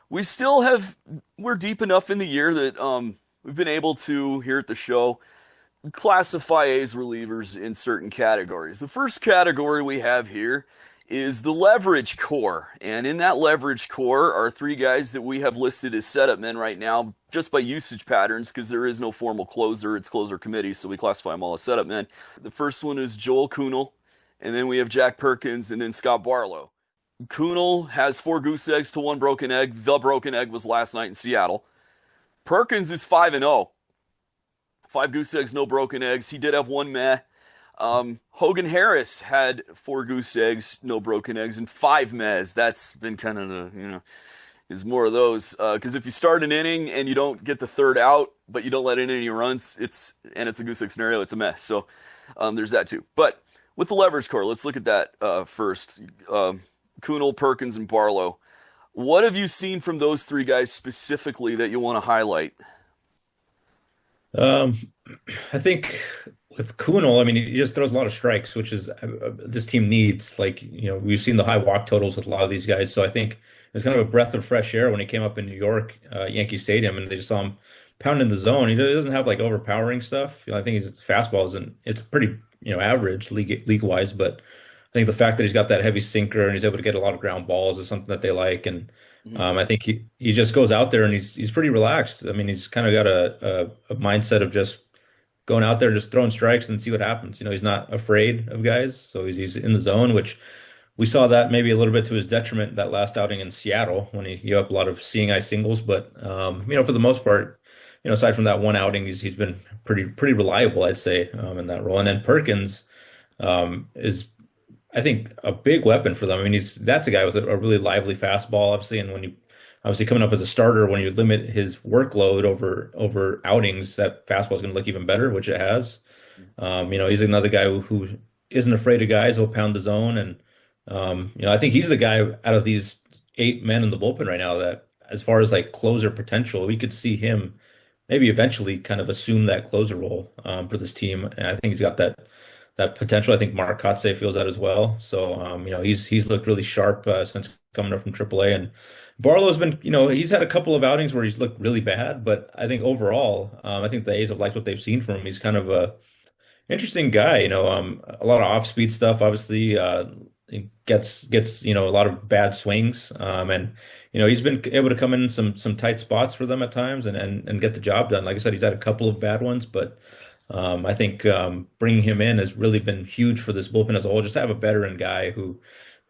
we're deep enough in the year that we've been able to, here at the show, classify A's relievers in certain categories. The first category we have here is the leverage core. And in that leverage core are 3 guys that we have listed as setup men right now, just by usage patterns, because there is no formal closer. It's closer committee, so we classify them all as setup men. The first one is Joel Kuhnel, and then we have Jack Perkins, and then Scott Barlow. Kuhnel has 4 goose eggs to 1 broken egg. The broken egg was last night in Seattle. Perkins is 5-0. 5 goose eggs, no broken eggs. He did have 1 meh. Hogan Harris had 4 goose eggs, no broken eggs, and 5 mehs. That's been kind of the, is more of those. Because if you start an inning and you don't get the third out, but you don't let in any runs, it's a goose egg scenario, it's a mess. So there's that too. But with the leverage core, let's look at that first. Kuhnel, Perkins, and Barlow. What have you seen from those 3 guys specifically that you want to highlight? I think with Kuhnel, I mean, he just throws a lot of strikes, which is this team needs. Like, we've seen the high walk totals with a lot of these guys. So I think it was kind of a breath of fresh air when he came up in New York, Yankee Stadium, and they just saw him pounding the zone. He doesn't have like overpowering stuff. I think his fastball it's pretty, average league wise, but I think the fact that he's got that heavy sinker and he's able to get a lot of ground balls is something that they like. And I think he just goes out there and he's pretty relaxed. I mean, he's kind of got a mindset of just going out there, just throwing strikes and see what happens. He's not afraid of guys, so he's in the zone, which we saw that maybe a little bit to his detriment that last outing in Seattle when he gave up a lot of seeing eye singles. But for the most part, aside from that one outing, he's been pretty reliable, I'd say, in that role. And then Perkins is, I think, a big weapon for them. I mean, that's a guy with a really lively fastball, obviously, and when you coming up as a starter, when you limit his workload over outings, that fastball is going to look even better, which it has. He's another guy who isn't afraid of guys who'll pound the zone, and I think he's the guy out of these 8 men in the bullpen right now that, as far as like closer potential, we could see him maybe eventually kind of assume that closer role for this team. And I think he's got that potential. I think Mark Kotsay feels that as well. So, he's looked really sharp since coming up from AAA. And Barlow's been, he's had a couple of outings where he's looked really bad, but I think overall, I think the A's have liked what they've seen from him. He's kind of a interesting guy, a lot of off-speed stuff. Obviously, he gets a lot of bad swings, and he's been able to come in some tight spots for them at times and get the job done. Like I said, he's had a couple of bad ones, but I think bringing him in has really been huge for this bullpen as a whole. Just to have a veteran guy who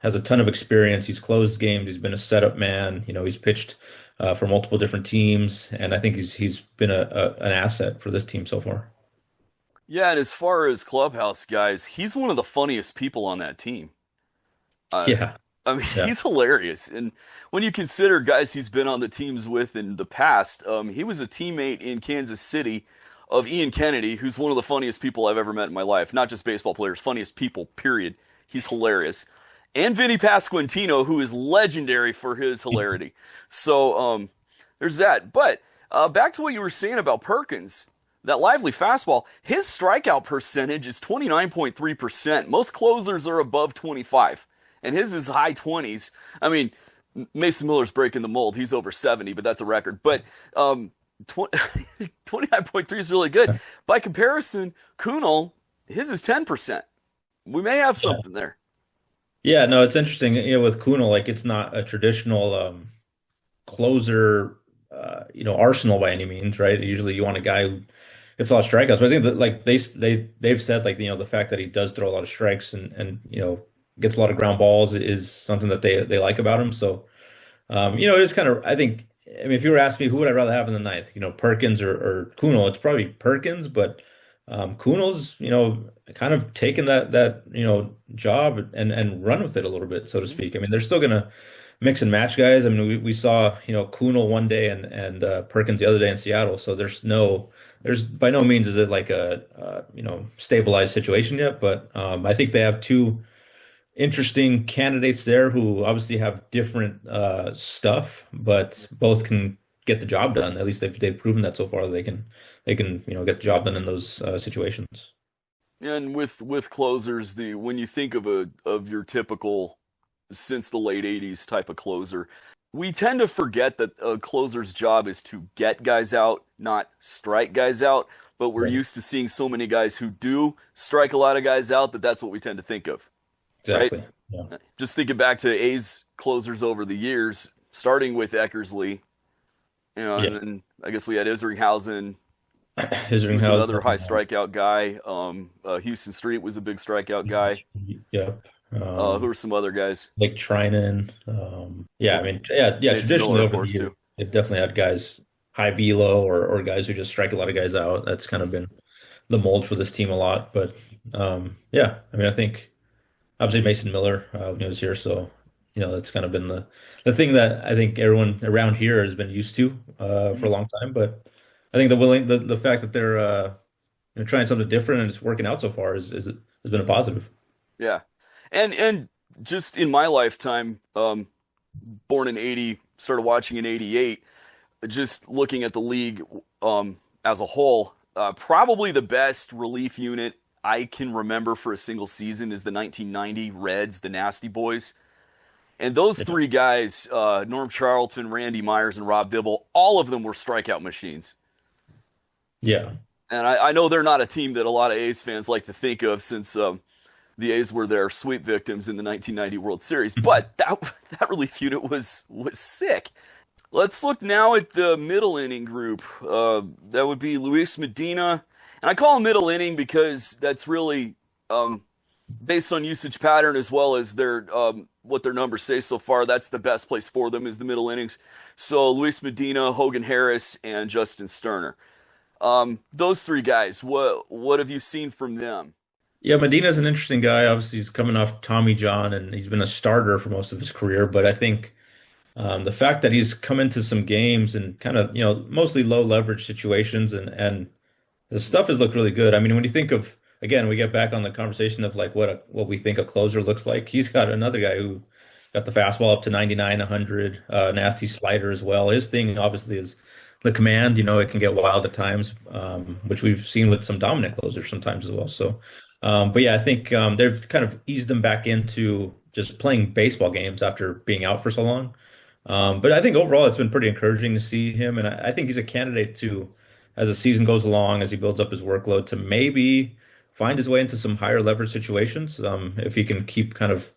has a ton of experience. He's closed games. He's been a setup man. He's pitched for multiple different teams, and I think he's been an asset for this team so far. Yeah, and as far as clubhouse guys, he's one of the funniest people on that team. Yeah. I mean, he's hilarious. And when you consider guys he's been on the teams with in the past, he was a teammate in Kansas City of Ian Kennedy, who's one of the funniest people I've ever met in my life. Not just baseball players, funniest people, period. He's hilarious. And Vinny Pasquantino, who is legendary for his hilarity. So there's that. But back to what you were saying about Perkins, that lively fastball, his strikeout percentage is 29.3%. Most closers are above 25, and his is high 20s. I mean, Mason Miller's breaking the mold. He's over 70, but that's a record. But 29.3 is really good. By comparison, Kuhnel, his is 10%. We may have something there. Yeah, no, it's interesting. With Kuhnel, like, it's not a traditional closer, arsenal by any means, right? Usually, you want a guy who gets a lot of strikeouts. But I think that, like, they've said, like, the fact that he does throw a lot of strikes and gets a lot of ground balls is something that they like about him. So, it is kind of, I think, if you were asking me who would I rather have in the ninth, Perkins or Kuhnel, it's probably Perkins, but Kuhnel's, kind of taken that job and run with it a little bit, so to speak. I mean, they're still going to mix and match guys. I mean, we saw, Kunal one day and Perkins the other day in Seattle. So there's by no means is it like a stabilized situation yet. But I think they have two interesting candidates there who obviously have different stuff, but both can get the job done. At least they've proven that so far that they can get the job done in those situations. And with closers, when you think of your typical since the late 80s type of closer, we tend to forget that a closer's job is to get guys out, not strike guys out. But we're Right. used to seeing so many guys who do strike a lot of guys out that's what we tend to think of. Exactly. Right? Yeah. Just thinking back to A's closers over the years, starting with Eckersley, Yeah. and then I guess we had Isringhausen. He was Isringhausen, another high strikeout guy. Houston Street was a big strikeout guy. Yep. Who are some other guys? Like Trinan. Yeah, I mean, yeah. Mason Traditionally Miller, of over the course, years, too. they've definitely had guys high velo or guys who just strike a lot of guys out. That's kind of been the mold for this team a lot. But yeah, I mean, I think obviously Mason Miller when he was here, so that's kind of been the thing that I think everyone around here has been used to for a long time. But I think the fact that they're trying something different and it's working out so far has been a positive. Yeah. And just in my lifetime, born in 80, started watching in 88, just looking at the league as a whole, probably the best relief unit I can remember for a single season is the 1990 Reds, the Nasty Boys. And those three guys, Norm Charlton, Randy Myers, and Rob Dibble, all of them were strikeout machines. Yeah. And I know they're not a team that a lot of A's fans like to think of since the A's were their sweep victims in the 1990 World Series. But that relief unit was sick. Let's look now at the middle inning group. That would be Luis Medina. And I call him middle inning because that's really based on usage pattern as well as their what their numbers say so far. That's the best place for them is the middle innings. So Luis Medina, Hogan Harris, and Justin Sterner. Those three guys, what have you seen from them? Yeah, Medina's an interesting guy. Obviously, he's coming off Tommy John, and he's been a starter for most of his career. But I think the fact that he's come into some games and kind of, mostly low leverage situations, and the stuff has looked really good. I mean, when you think of, again, we get back on the conversation of like what we think a closer looks like. He's got another guy who got the fastball up to 99, 100, nasty slider as well. His thing obviously is the command. It can get wild at times, which we've seen with some dominant closers sometimes as well. So. But yeah, I think they've kind of eased them back into just playing baseball games after being out for so long. But I think overall it's been pretty encouraging to see him, and I think he's a candidate to, as the season goes along, as he builds up his workload, to maybe find his way into some higher leverage situations if he can keep kind of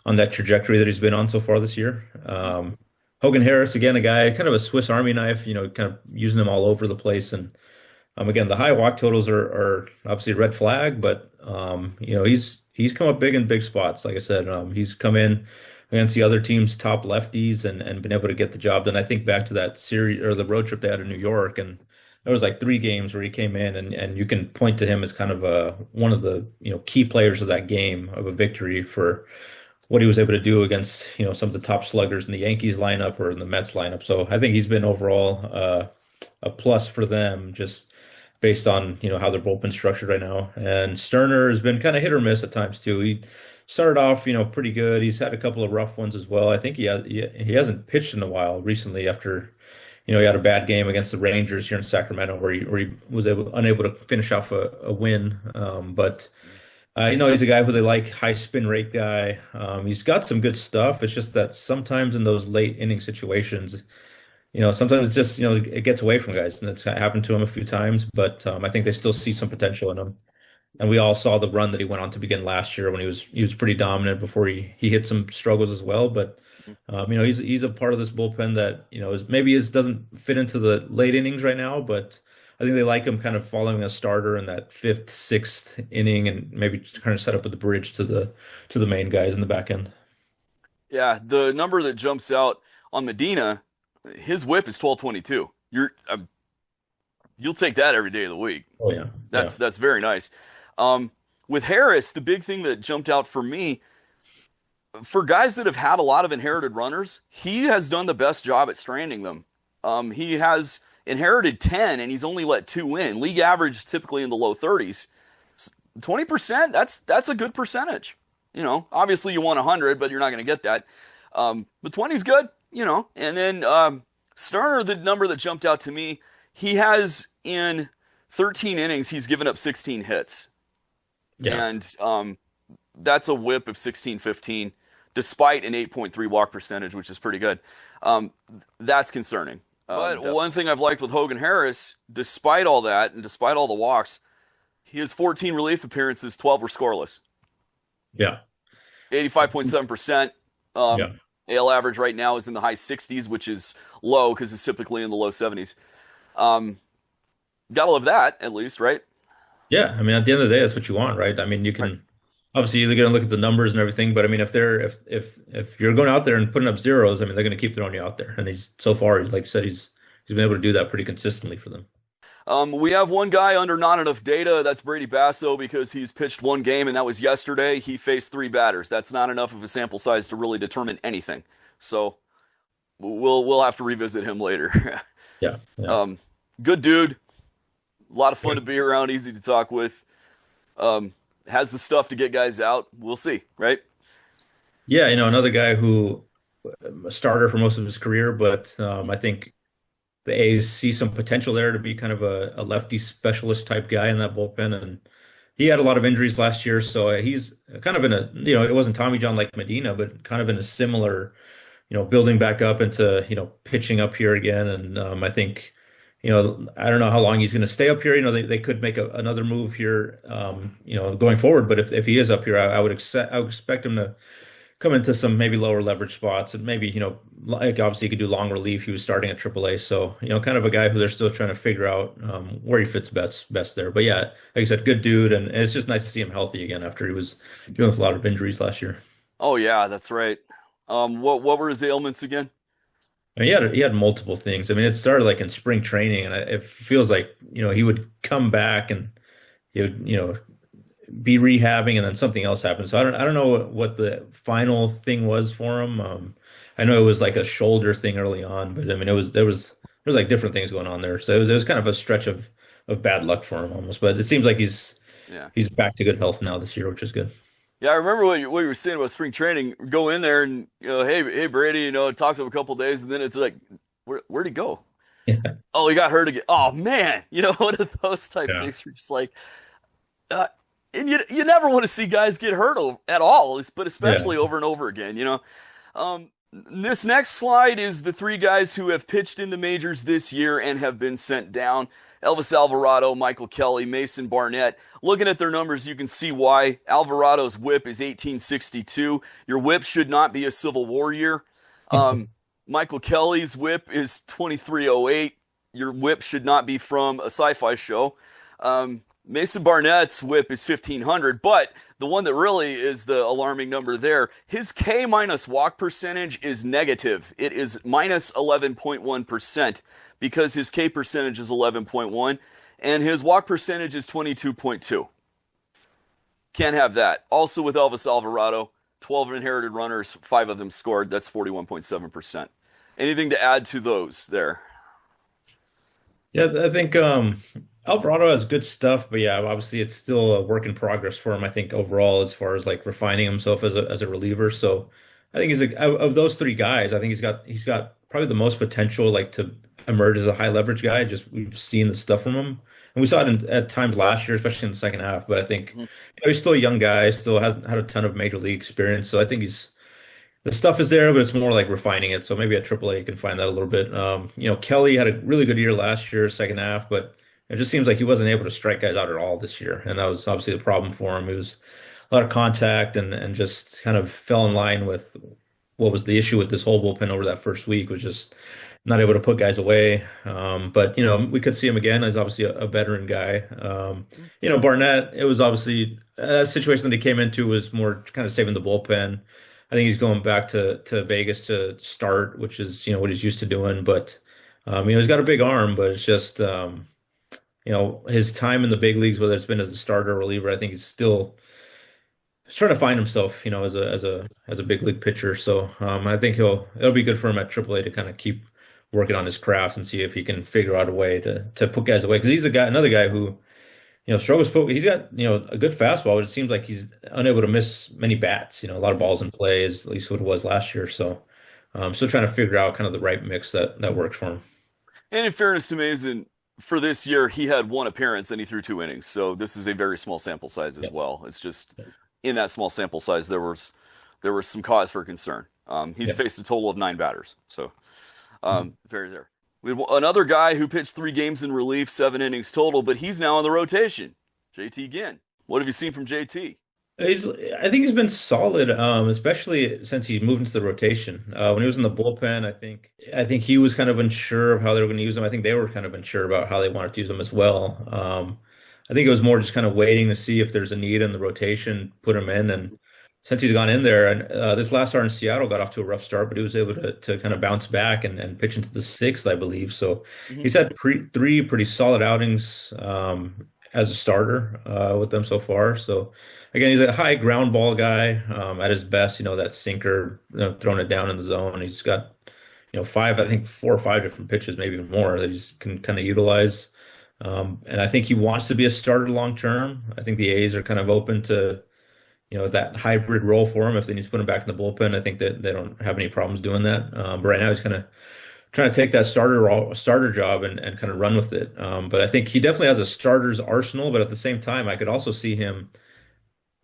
on that trajectory that he's been on so far this year. Hogan Harris, again, a guy, kind of a Swiss Army knife, kind of using them all over the place. And again, the high walk totals are obviously a red flag, but he's come up big in big spots. Like I said, he's come in against the other team's top lefties and been able to get the job done. I think back to that series or the road trip they had in New York, and there was like 3 games where he came in, and you can point to him as kind of one of the key players of that game, of a victory for what he was able to do against some of the top sluggers in the Yankees lineup or in the Mets lineup. So I think he's been overall a plus for them, just based on how their bullpen's structured right now. And Sterner has been kind of hit or miss at times too. He started off pretty good. He's had a couple of rough ones as well. I think he hasn't pitched in a while recently after he had a bad game against the Rangers here in Sacramento where he was unable to finish off a win. But he's a guy who they like, high spin rate guy. He's got some good stuff. It's just that sometimes in those late inning situations, sometimes it's just, it gets away from guys, and it's happened to him a few times, but I think they still see some potential in him. And we all saw the run that he went on to begin last year when he was pretty dominant before he hit some struggles as well. But, he's a part of this bullpen that, doesn't fit into the late innings right now, but I think they like him kind of following a starter in that 5th, 6th inning and maybe kind of set up with the bridge to the main guys in the back end. Yeah, the number that jumps out on Medina, his whip is 1222. You'll take that every day of the week. Oh yeah, that's very nice. With Harris, the big thing that jumped out for me, for guys that have had a lot of inherited runners, he has done the best job at stranding them. He has inherited 10, and he's only let 2 in. League average is typically in the low 30s. 20%, that's a good percentage. Obviously you want 100, but you're not going to get that. But 20 is good, And then Sterner, the number that jumped out to me, he has in 13 innings, he's given up 16 hits. Yeah. And that's a whip of 16-15, despite an 8.3 walk percentage, which is pretty good. That's concerning. But one thing I've liked with Hogan Harris, despite all that, and despite all the walks, he has 14 relief appearances, 12 were scoreless. Yeah. 85.7%. AL average right now is in the high 60s, which is low because it's typically in the low 70s. Gotta love that, at least, right? Yeah, I mean, at the end of the day, that's what you want, right? I mean, you can obviously you're going to look at the numbers and everything, but I mean, if you're going out there and putting up zeros, I mean, they're going to keep throwing you out there. And so far, like you said, he's been able to do that pretty consistently for them. We have one guy under not enough data. That's Brady Basso, because he's pitched 1 game, and that was yesterday. He faced 3 batters. That's not enough of a sample size to really determine anything. So we'll have to revisit him later. Yeah. Good dude. A lot of fun to be around. Easy to talk with. Has the stuff to get guys out. We'll see, right? Yeah, another guy who a starter for most of his career, but I think the A's see some potential there to be kind of a lefty specialist type guy in that bullpen. And he had a lot of injuries last year, so he's kind of in a, it wasn't Tommy John like Medina, but kind of in a similar, building back up into, pitching up here again. And I think, I don't know how long he's going to stay up here. They could make another move here, going forward. But if he is up here, I would expect him to come into some maybe lower leverage spots, and maybe, like obviously he could do long relief. He was starting at AAA. So, kind of a guy who they're still trying to figure out where he fits best there. But yeah, like I said, good dude. And it's just nice to see him healthy again after he was dealing with a lot of injuries last year. Oh yeah, that's right. What were his ailments again? I mean, he had multiple things. I mean, it started like in spring training, and it feels like, he would come back and he would, be rehabbing, and then something else happened. So I don't know what the final thing was for him. I know it was like a shoulder thing early on, but I mean, there was like different things going on there. So it was kind of a stretch of bad luck for him almost. But it seems like he's back to good health now this year, which is good. Yeah, I remember what you were saying about spring training. Go in there and hey Brady, talk to him a couple of days, and then it's like, where'd he go? Yeah. Oh, he got hurt again. Oh man, one of those type things. You're just like, and you never want to see guys get hurt at all, but especially over and over again. This next slide is the 3 guys who have pitched in the majors this year and have been sent down. Elvis Alvarado, Michael Kelly, Mason Barnett. Looking at their numbers, you can see why. Alvarado's whip is 1862. Your whip should not be a Civil War year. Michael Kelly's whip is 2308. Your whip should not be from a sci-fi show. Mason Barnett's whip is 1500, but the one that really is the alarming number there, his K minus walk percentage is negative. It is minus 11.1%. because his K percentage is 11.1 and his walk percentage is 22.2. Can't have that. Also with Elvis Alvarado, 12 inherited runners, 5 of them scored. That's 41.7%. Anything to add to those there? Yeah, I think Alvarado has good stuff, but yeah, obviously it's still a work in progress for him, I think, overall, as far as like refining himself as a reliever. So I think of those 3 guys, I think he's got probably the most potential like to emerge as a high leverage guy. Just we've seen the stuff from him, and we saw it at times last year, especially in the second half. But I think he's still a young guy, still hasn't had a ton of major league experience. So I think the stuff is there, but it's more like refining it. So maybe at AAA you can find that a little bit. Kelly had a really good year last year, second half, but it just seems like he wasn't able to strike guys out at all this year, and that was obviously the problem for him. It was a lot of contact and just kind of fell in line with what was the issue with this whole bullpen over that first week, was just not able to put guys away. But, we could see him again as obviously a veteran guy. Barnett, it was obviously a situation that he came into was more kind of saving the bullpen. I think he's going back to Vegas to start, which is, what he's used to doing. But, he's got a big arm, but it's just, his time in the big leagues, whether it's been as a starter or reliever, I think he's still he's trying to find himself, as a big league pitcher. So I think it'll be good for him at AAA to kind of keep working on his craft and see if he can figure out a way to put guys away because he's another guy who struggles poke. He's got a good fastball, but it seems like he's unable to miss many bats. A lot of balls in play is at least what it was last year. So still trying to figure out kind of the right mix that works for him. And in fairness to Mason, for this year, he had one appearance and he threw 2 innings. So this is a very small sample size as well. It's just in that small sample size, there was some cause for concern. He's faced a total of 9 batters. So very there. We had another guy who pitched 3 games in relief, 7 innings total, but he's now on the rotation. JT Ginn. What have you seen from JT? I think he's been solid, especially since he moved into the rotation. When he was in the bullpen, I think he was kind of unsure of how they were going to use him. I think they were kind of unsure about how they wanted to use him as well. I think it was more just kind of waiting to see if there's a need in the rotation, put him in. And since he's gone in there, and this last start in Seattle got off to a rough start, but he was able to kind of bounce back and pitch into the 6th, I believe. So he's had 3 pretty solid outings as a starter with them so far. So again, he's a high ground ball guy at his best. That sinker, throwing it down in the zone. He's got 4 or 5 different pitches, maybe even more that he can kind of utilize. And I think he wants to be a starter long term. I think the A's are kind of open to that hybrid role for him. If they need to put him back in the bullpen, I think that they don't have any problems doing that. But right now he's kind of trying to take that starter job and kind of run with it. But I think he definitely has a starter's arsenal. But at the same time, I could also see him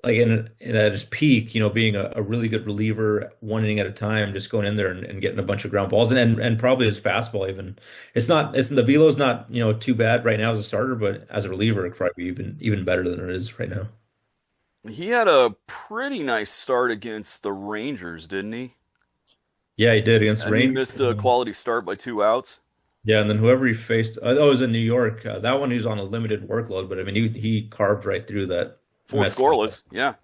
like at his peak, being a really good reliever, 1 inning at a time, just going in there and getting a bunch of ground balls and probably his fastball even. The velo's not too bad right now as a starter, but as a reliever, it's probably even better than it is right now. He had a pretty nice start against the Rangers, didn't he? Yeah, he did against the Rangers. He missed a quality start by 2 outs. Yeah, and then whoever he faced, it was in New York. That one he was on a limited workload, but I mean he carved right through that. 4 scoreless, yeah.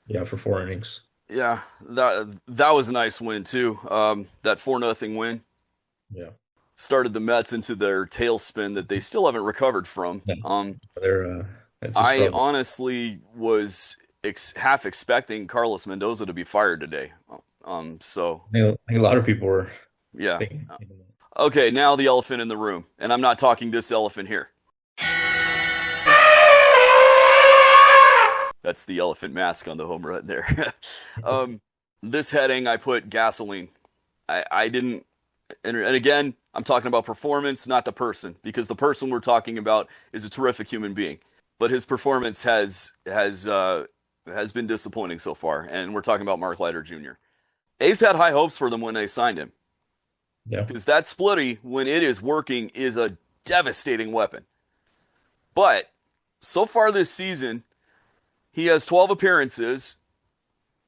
Yeah, for 4 innings. Yeah, that was a nice win too. That 4-0 win. Yeah. Started the Mets into their tailspin that they still haven't recovered from. Yeah. I honestly was half expecting Carlos Mendoza to be fired today. So I think a lot of people were. Yeah. Okay, now the elephant in the room, and I'm not talking this elephant here. That's the elephant mask on the home run there. This heading, I put gasoline. I didn't, and again, I'm talking about performance, not the person, because the person we're talking about is a terrific human being. But his performance has been disappointing so far, and we're talking about Mark Leiter Jr. A's had high hopes for them when they signed him. Yeah. Because that splitty, when it is working, is a devastating weapon. But so far this season, he has 12 appearances,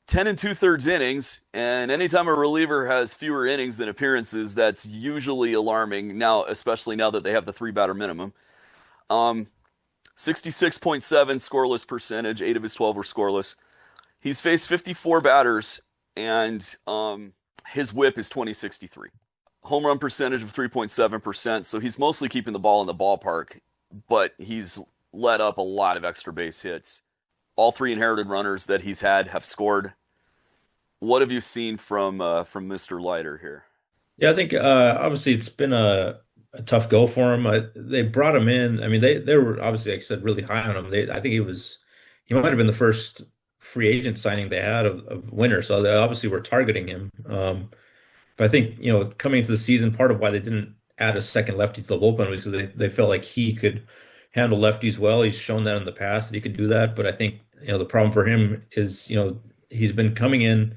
10 2/3 innings, and anytime a reliever has fewer innings than appearances, that's usually alarming now, especially now that they have the 3-batter minimum. 66.7 scoreless percentage, 8 of his 12 were scoreless. He's faced 54 batters, and his whip is 2063. Home run percentage of 3.7%, so he's mostly keeping the ball in the ballpark, but he's let up a lot of extra base hits. All 3 inherited runners that he's had have scored. What have you seen from Mr. Leiter here? Yeah, I think obviously it's been a tough go for him. They brought him in. I mean, they were obviously, like I said, really high on him. I think he might have been the first free agent signing they had of winter, so they obviously were targeting him. But I think coming into the season, part of why they didn't add a second lefty to the bullpen was because they felt like he could handle lefties well. He's shown that in the past that he could do that. But I think the problem for him is he's been coming in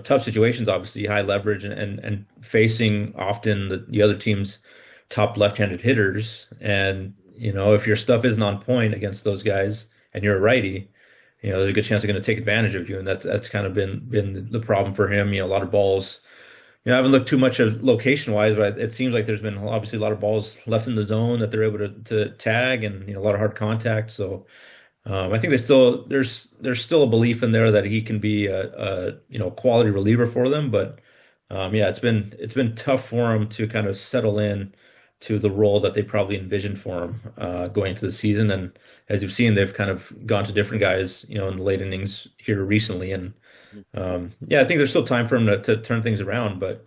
tough situations, obviously high leverage and facing often the other team's top left-handed hitters. And if your stuff isn't on point against those guys and you're a righty, there's a good chance they're going to take advantage of you. And that's kind of been the problem for him. A lot of balls. I haven't looked too much at location-wise, but it seems like there's been obviously a lot of balls left in the zone that they're able to tag, and a lot of hard contact. So I think there's still a belief in there that he can be a quality reliever for them. But it's been tough for him to kind of settle in to the role that they probably envisioned for him going into the season. And as you've seen, they've kind of gone to different guys, you know, in the late innings here recently. And yeah, I think there's still time for him to turn things around. But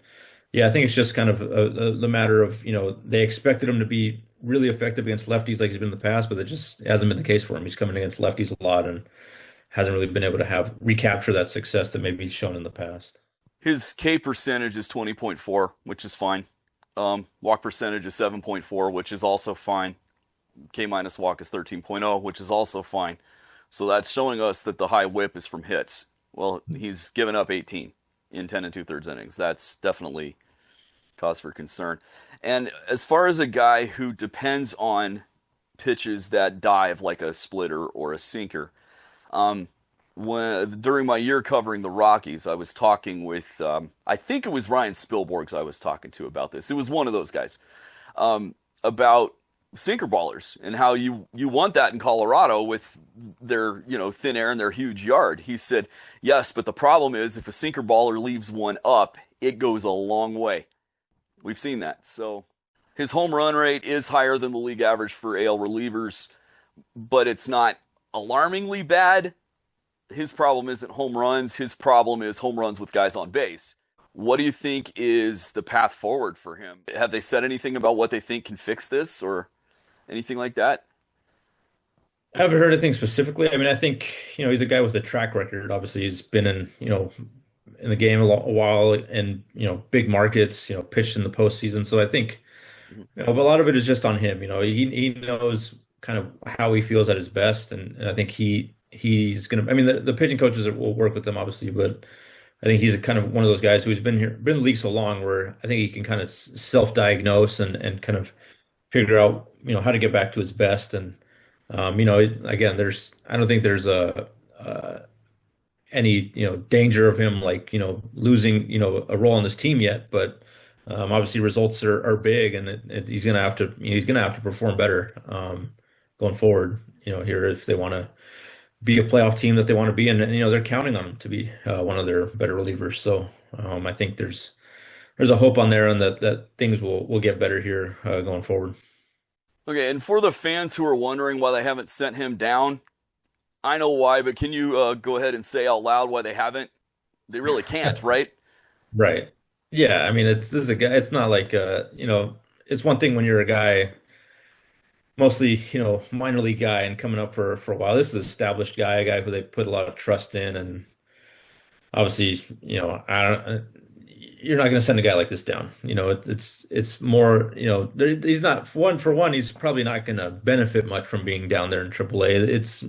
yeah, I think it's just kind of the matter of, you know, they expected him to be really effective against lefties like he's been in the past, but it just hasn't been the case for him. He's coming against lefties a lot and hasn't really been able to recapture that success that maybe he's shown in the past. His K percentage is 20.4, which is fine. Walk percentage is 7.4, which is also fine. K minus walk is 13.0, which is also fine. So that's showing us that the high whip is from hits. Well, he's given up 18 in 10 2/3 innings. That's definitely cause for concern. And as far as a guy who depends on pitches that dive like a splitter or a sinker, during my year covering the Rockies, I was talking with, I think it was Ryan Spilborghs I was talking to about this. It was one of those guys, about sinker ballers and how you want that in Colorado with their, you know, thin air and their huge yard. He said, yes, but the problem is if a sinker baller leaves one up, it goes a long way. We've seen that. So his home run rate is higher than the league average for AL relievers, but it's not alarmingly bad. His problem isn't home runs. His problem is home runs with guys on base. What do you think is the path forward for him? Have they said anything about what they think can fix this or anything like that? I haven't heard anything specifically. I mean, I think, you know, he's a guy with a track record. Obviously, he's been in, you know, in the game a while and, you know, big markets, you know, pitched in the postseason. So I think, you know, but a lot of it is just on him. You know, he knows kind of how he feels at his best. And I think he's going to, I mean, the pitching coaches will work with him, obviously, but I think he's kind of one of those guys who's been in the league so long where I think he can kind of self-diagnose and kind of figure out, you know, how to get back to his best. And, you know, again, I don't think there's any, you know, danger of him, like, you know, losing, you know, a role on this team yet, but obviously results are big, and he's going to have to, you know, he's going to have to perform better going forward, you know, here if they want to be a playoff team that they want to be, and you know, they're counting on him to be one of their better relievers. So I think there's a hope on there, and that things will get better here going forward. Okay, and for the fans who are wondering why they haven't sent him down, I know why, but can you go ahead and say out loud why they haven't? They really can't, right? Right. Yeah. I mean, this is a guy. It's not like you know, it's one thing when you're a guy, mostly, you know, minor league guy and coming up for a while. This is an established guy, a guy who they put a lot of trust in, and obviously, you know, you're not going to send a guy like this down. You know, it's more, you know, he's not for one. He's probably not going to benefit much from being down there in AAA. It's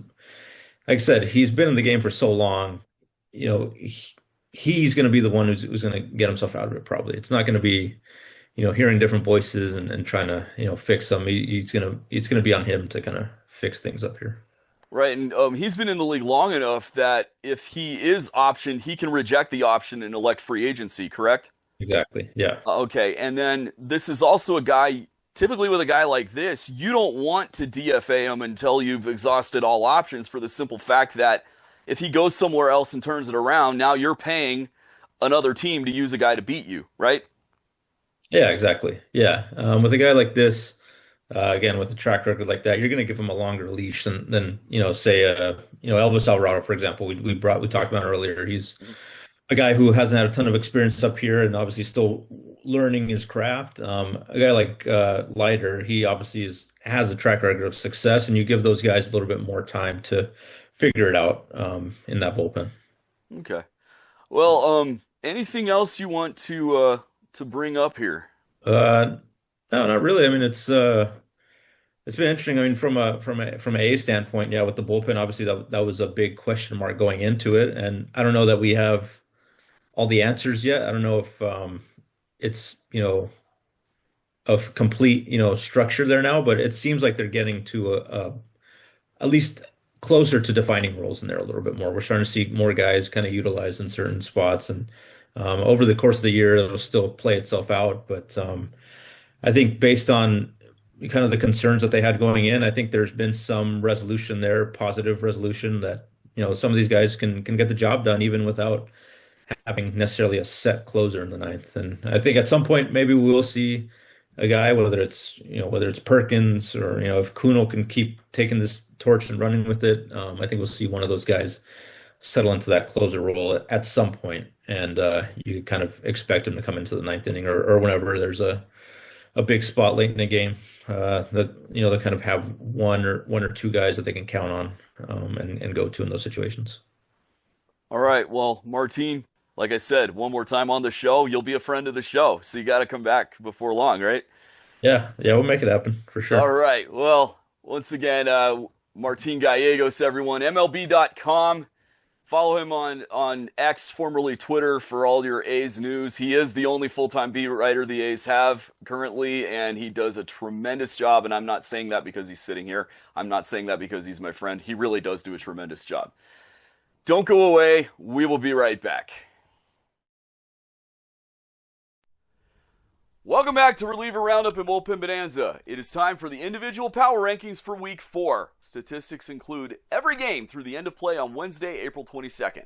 like I said, he's been in the game for so long. You know, he's going to be the one who's going to get himself out of it. Probably, it's not going to be, you know, hearing different voices and trying to, you know, fix them. It's gonna be on him to kind of fix things up here. Right, and he's been in the league long enough that if he is optioned, he can reject the option and elect free agency, correct? Exactly, yeah. Okay, and then this is also a guy, typically with a guy like this, you don't want to DFA him until you've exhausted all options, for the simple fact that if he goes somewhere else and turns it around, now you're paying another team to use a guy to beat you, right? Yeah, exactly. Yeah. With a guy like this, again, with a track record like that, you're going to give him a longer leash than you know, say, you know, Elvis Alvarado, for example. We talked about earlier. He's a guy who hasn't had a ton of experience up here and obviously still learning his craft. A guy like Leiter, he obviously has a track record of success, and you give those guys a little bit more time to figure it out in that bullpen. Okay. Well, anything else you want to bring up here? No, not really. I mean, it's been interesting. I mean, from a A standpoint, yeah, with the bullpen, obviously that was a big question mark going into it, and I don't know that we have all the answers yet. I don't know if it's, you know, a complete, you know, structure there now, but it seems like they're getting to at least closer to defining roles in there a little bit more. We're starting to see more guys kind of utilized in certain spots, and over the course of the year, it'll still play itself out. But I think based on kind of the concerns that they had going in, I think there's been some resolution there, positive resolution, that, you know, some of these guys can get the job done even without having necessarily a set closer in the ninth. And I think at some point maybe we will see, a guy, whether it's Perkins or if Kuno can keep taking this torch and running with it. I think we'll see one of those guys settle into that closer role at some point, and you kind of expect him to come into the ninth inning or whenever there's a big spot late in the game, that they kind of have one or two guys that they can count on, and go to in those situations. All right, well, Martin, like I said, one more time on the show, you'll be a friend of the show, so you got to come back before long, right? Yeah, we'll make it happen for sure. All right, well, once again, Martin Gallegos, everyone, MLB.com. Follow him on X, formerly Twitter, for all your A's news. He is the only full-time beat writer the A's have currently, and he does a tremendous job, and I'm not saying that because he's sitting here. I'm not saying that because he's my friend. He really does do a tremendous job. Don't go away. We will be right back. Welcome back to Reliever Roundup and Bullpen Bonanza. It is time for the individual power rankings for Week 4. Statistics include every game through the end of play on Wednesday, April 22nd.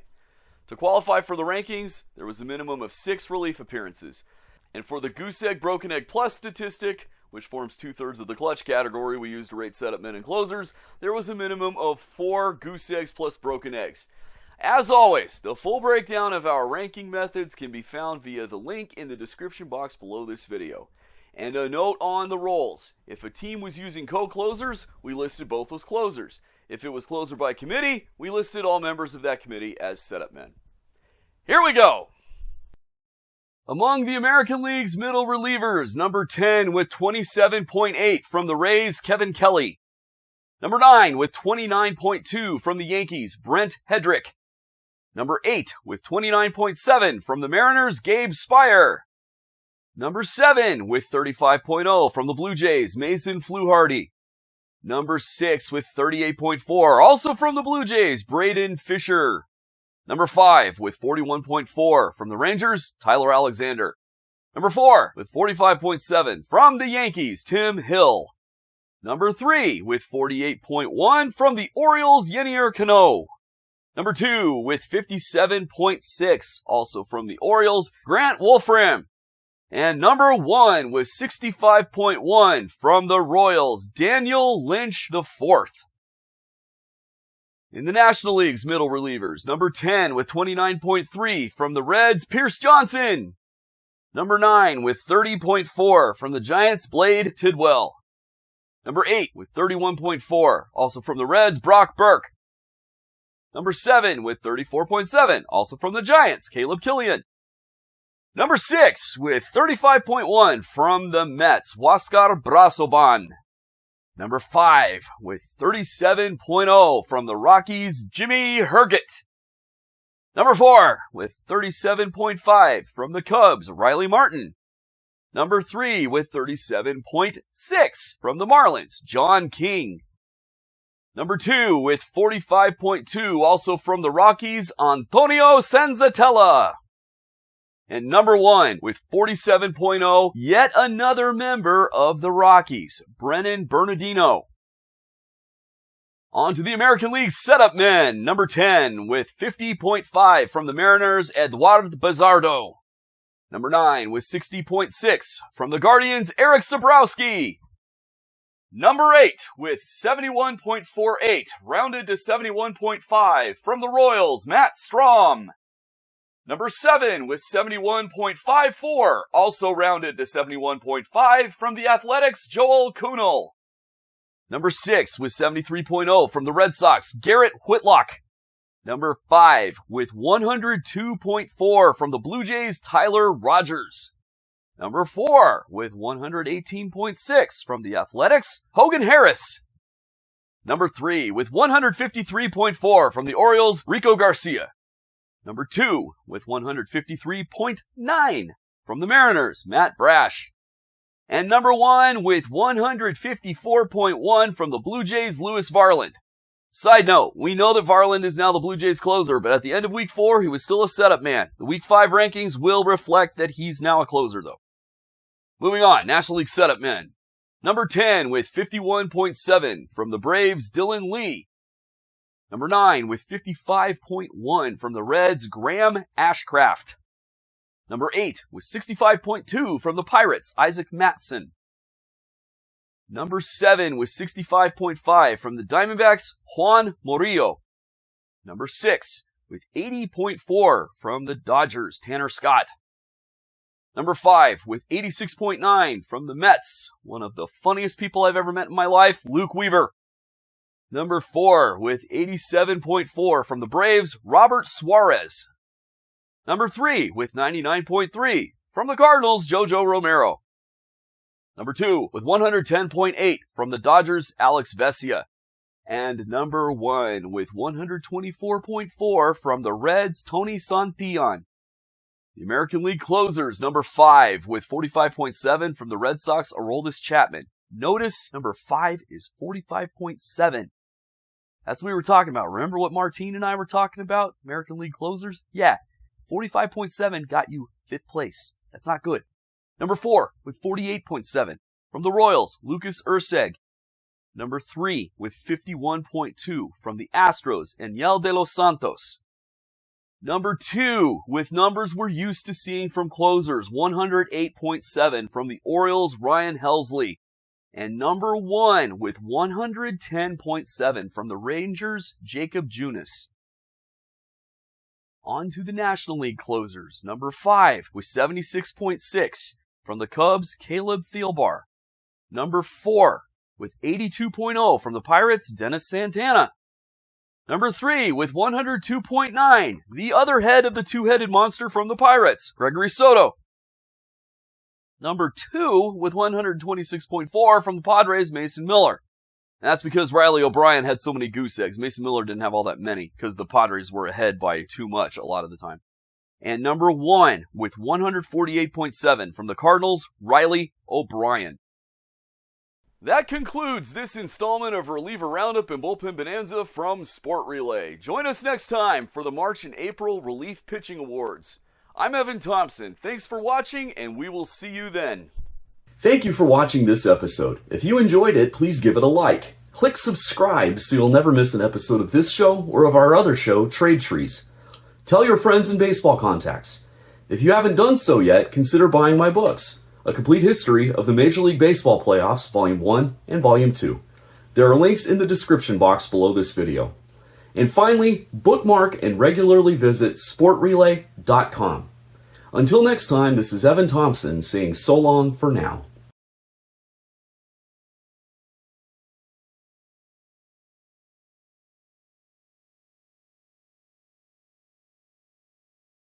To qualify for the rankings, there was a minimum of 6 relief appearances. And for the Goose Egg Broken Egg Plus statistic, which forms 2/3 of the clutch category we use to rate setup men and closers, there was a minimum of 4 Goose Eggs plus broken eggs. As always, the full breakdown of our ranking methods can be found via the link in the description box below this video. And a note on the roles. If a team was using co-closers, we listed both as closers. If it was closer by committee, we listed all members of that committee as setup men. Here we go! Among the American League's middle relievers, number 10 with 27.8 from the Rays, Kevin Kelly. Number 9 with 29.2 from the Yankees, Brent Hedrick. Number 8 with 29.7 from the Mariners, Gabe Spire. Number 7 with 35.0 from the Blue Jays, Mason Fluharty. Number 6 with 38.4, also from the Blue Jays, Braden Fisher. Number 5 with 41.4 from the Rangers, Tyler Alexander. Number 4 with 45.7 from the Yankees, Tim Hill. Number 3 with 48.1 from the Orioles, Yenier Cano. Number 2 with 57.6, also from the Orioles, Grant Wolfram. And number 1 with 65.1 from the Royals, Daniel Lynch IV. In the National League's middle relievers, number 10 with 29.3 from the Reds, Pierce Johnson. Number 9 with 30.4 from the Giants, Blade Tidwell. Number 8 with 31.4, also from the Reds, Brock Burke. Number 7 with 34.7, also from the Giants, Caleb Killian. Number 6 with 35.1 from the Mets, Huáscar Brazoban. Number 5 with 37.0 from the Rockies, Jimmy Herget. Number 4 with 37.5 from the Cubs, Riley Martin. Number 3 with 37.6 from the Marlins, John King. Number 2 with 45.2, also from the Rockies, Antonio Senzatella. And number 1 with 47.0, yet another member of the Rockies, Brennan Bernardino. On to the American League setup men. Number 10 with 50.5 from the Mariners, Eduard Bazardo. Number 9 with 60.6 from the Guardians, Eric Sabrowski. Number 8 with 71.48, rounded to 71.5 from the Royals, Matt Strom. Number 7 with 71.54, also rounded to 71.5 from the Athletics, Joel Kuhnel. Number 6 with 73.0 from the Red Sox, Garrett Whitlock. Number 5 with 102.4 from the Blue Jays, Tyler Rogers. Number 4 with 118.6 from the Athletics, Hogan Harris. Number 3 with 153.4 from the Orioles, Rico Garcia. Number 2 with 153.9 from the Mariners, Matt Brash. And number 1 with 154.1 from the Blue Jays, Lewis Varland. Side note, we know that Varland is now the Blue Jays closer, but at the end of Week 4, he was still a setup man. The Week 5 rankings will reflect that he's now a closer, though. Moving on, National League setup men. Number 10 with 51.7 from the Braves, Dylan Lee. Number 9 with 55.1 from the Reds, Graham Ashcraft. Number 8 with 65.2 from the Pirates, Isaac Matson. Number 7 with 65.5 from the Diamondbacks, Juan Murillo. Number 6 with 80.4 from the Dodgers, Tanner Scott. Number 5 with 86.9 from the Mets, one of the funniest people I've ever met in my life, Luke Weaver. Number 4 with 87.4 from the Braves, Robert Suarez. Number 3 with 99.3 from the Cardinals, Jojo Romero. Number 2 with 110.8 from the Dodgers, Alex Vesia. And number 1 with 124.4 from the Reds, Tony Santillan. The American League closers, number 5 with 45.7 from the Red Sox, Aroldis Chapman. Notice number 5 is 45.7. That's what we were talking about. Remember what Martin and I were talking about? American League closers? Yeah. 45.7 got you 5th place. That's not good. Number 4 with 48.7 from the Royals, Lucas Erceg. Number 3 with 51.2 from the Astros, Enyel de los Santos. Number 2 with numbers we're used to seeing from closers, 108.7 from the Orioles, Ryan Helsley. And number 1 with 110.7 from the Rangers, Jacob Junis. On to the National League closers. Number 5 with 76.6 from the Cubs, Caleb Thielbar. Number 4 with 82.0 from the Pirates, Dennis Santana. Number 3 with 102.9, the other head of the two-headed monster from the Pirates, Gregory Soto. Number 2 with 126.4 from the Padres, Mason Miller. And that's because Riley O'Brien had so many goose eggs. Mason Miller didn't have all that many because the Padres were ahead by too much a lot of the time. And number 1 with 148.7 from the Cardinals, Riley O'Brien. That concludes this installment of Reliever Roundup and Bullpen Bonanza from Sport Relay. Join us next time for the March and April Relief Pitching Awards. I'm Evan Thompson. Thanks for watching, and we will see you then. Thank you for watching this episode. If you enjoyed it, please give it a like. Click subscribe so you'll never miss an episode of this show or of our other show, Trade Trees. Tell your friends and baseball contacts. If you haven't done so yet, consider buying my books, A Complete History of the Major League Baseball Playoffs, Volume 1 and Volume 2. There are links in the description box below this video. And finally, bookmark and regularly visit sportrelay.com. Until next time, this is Evan Thompson saying so long for now.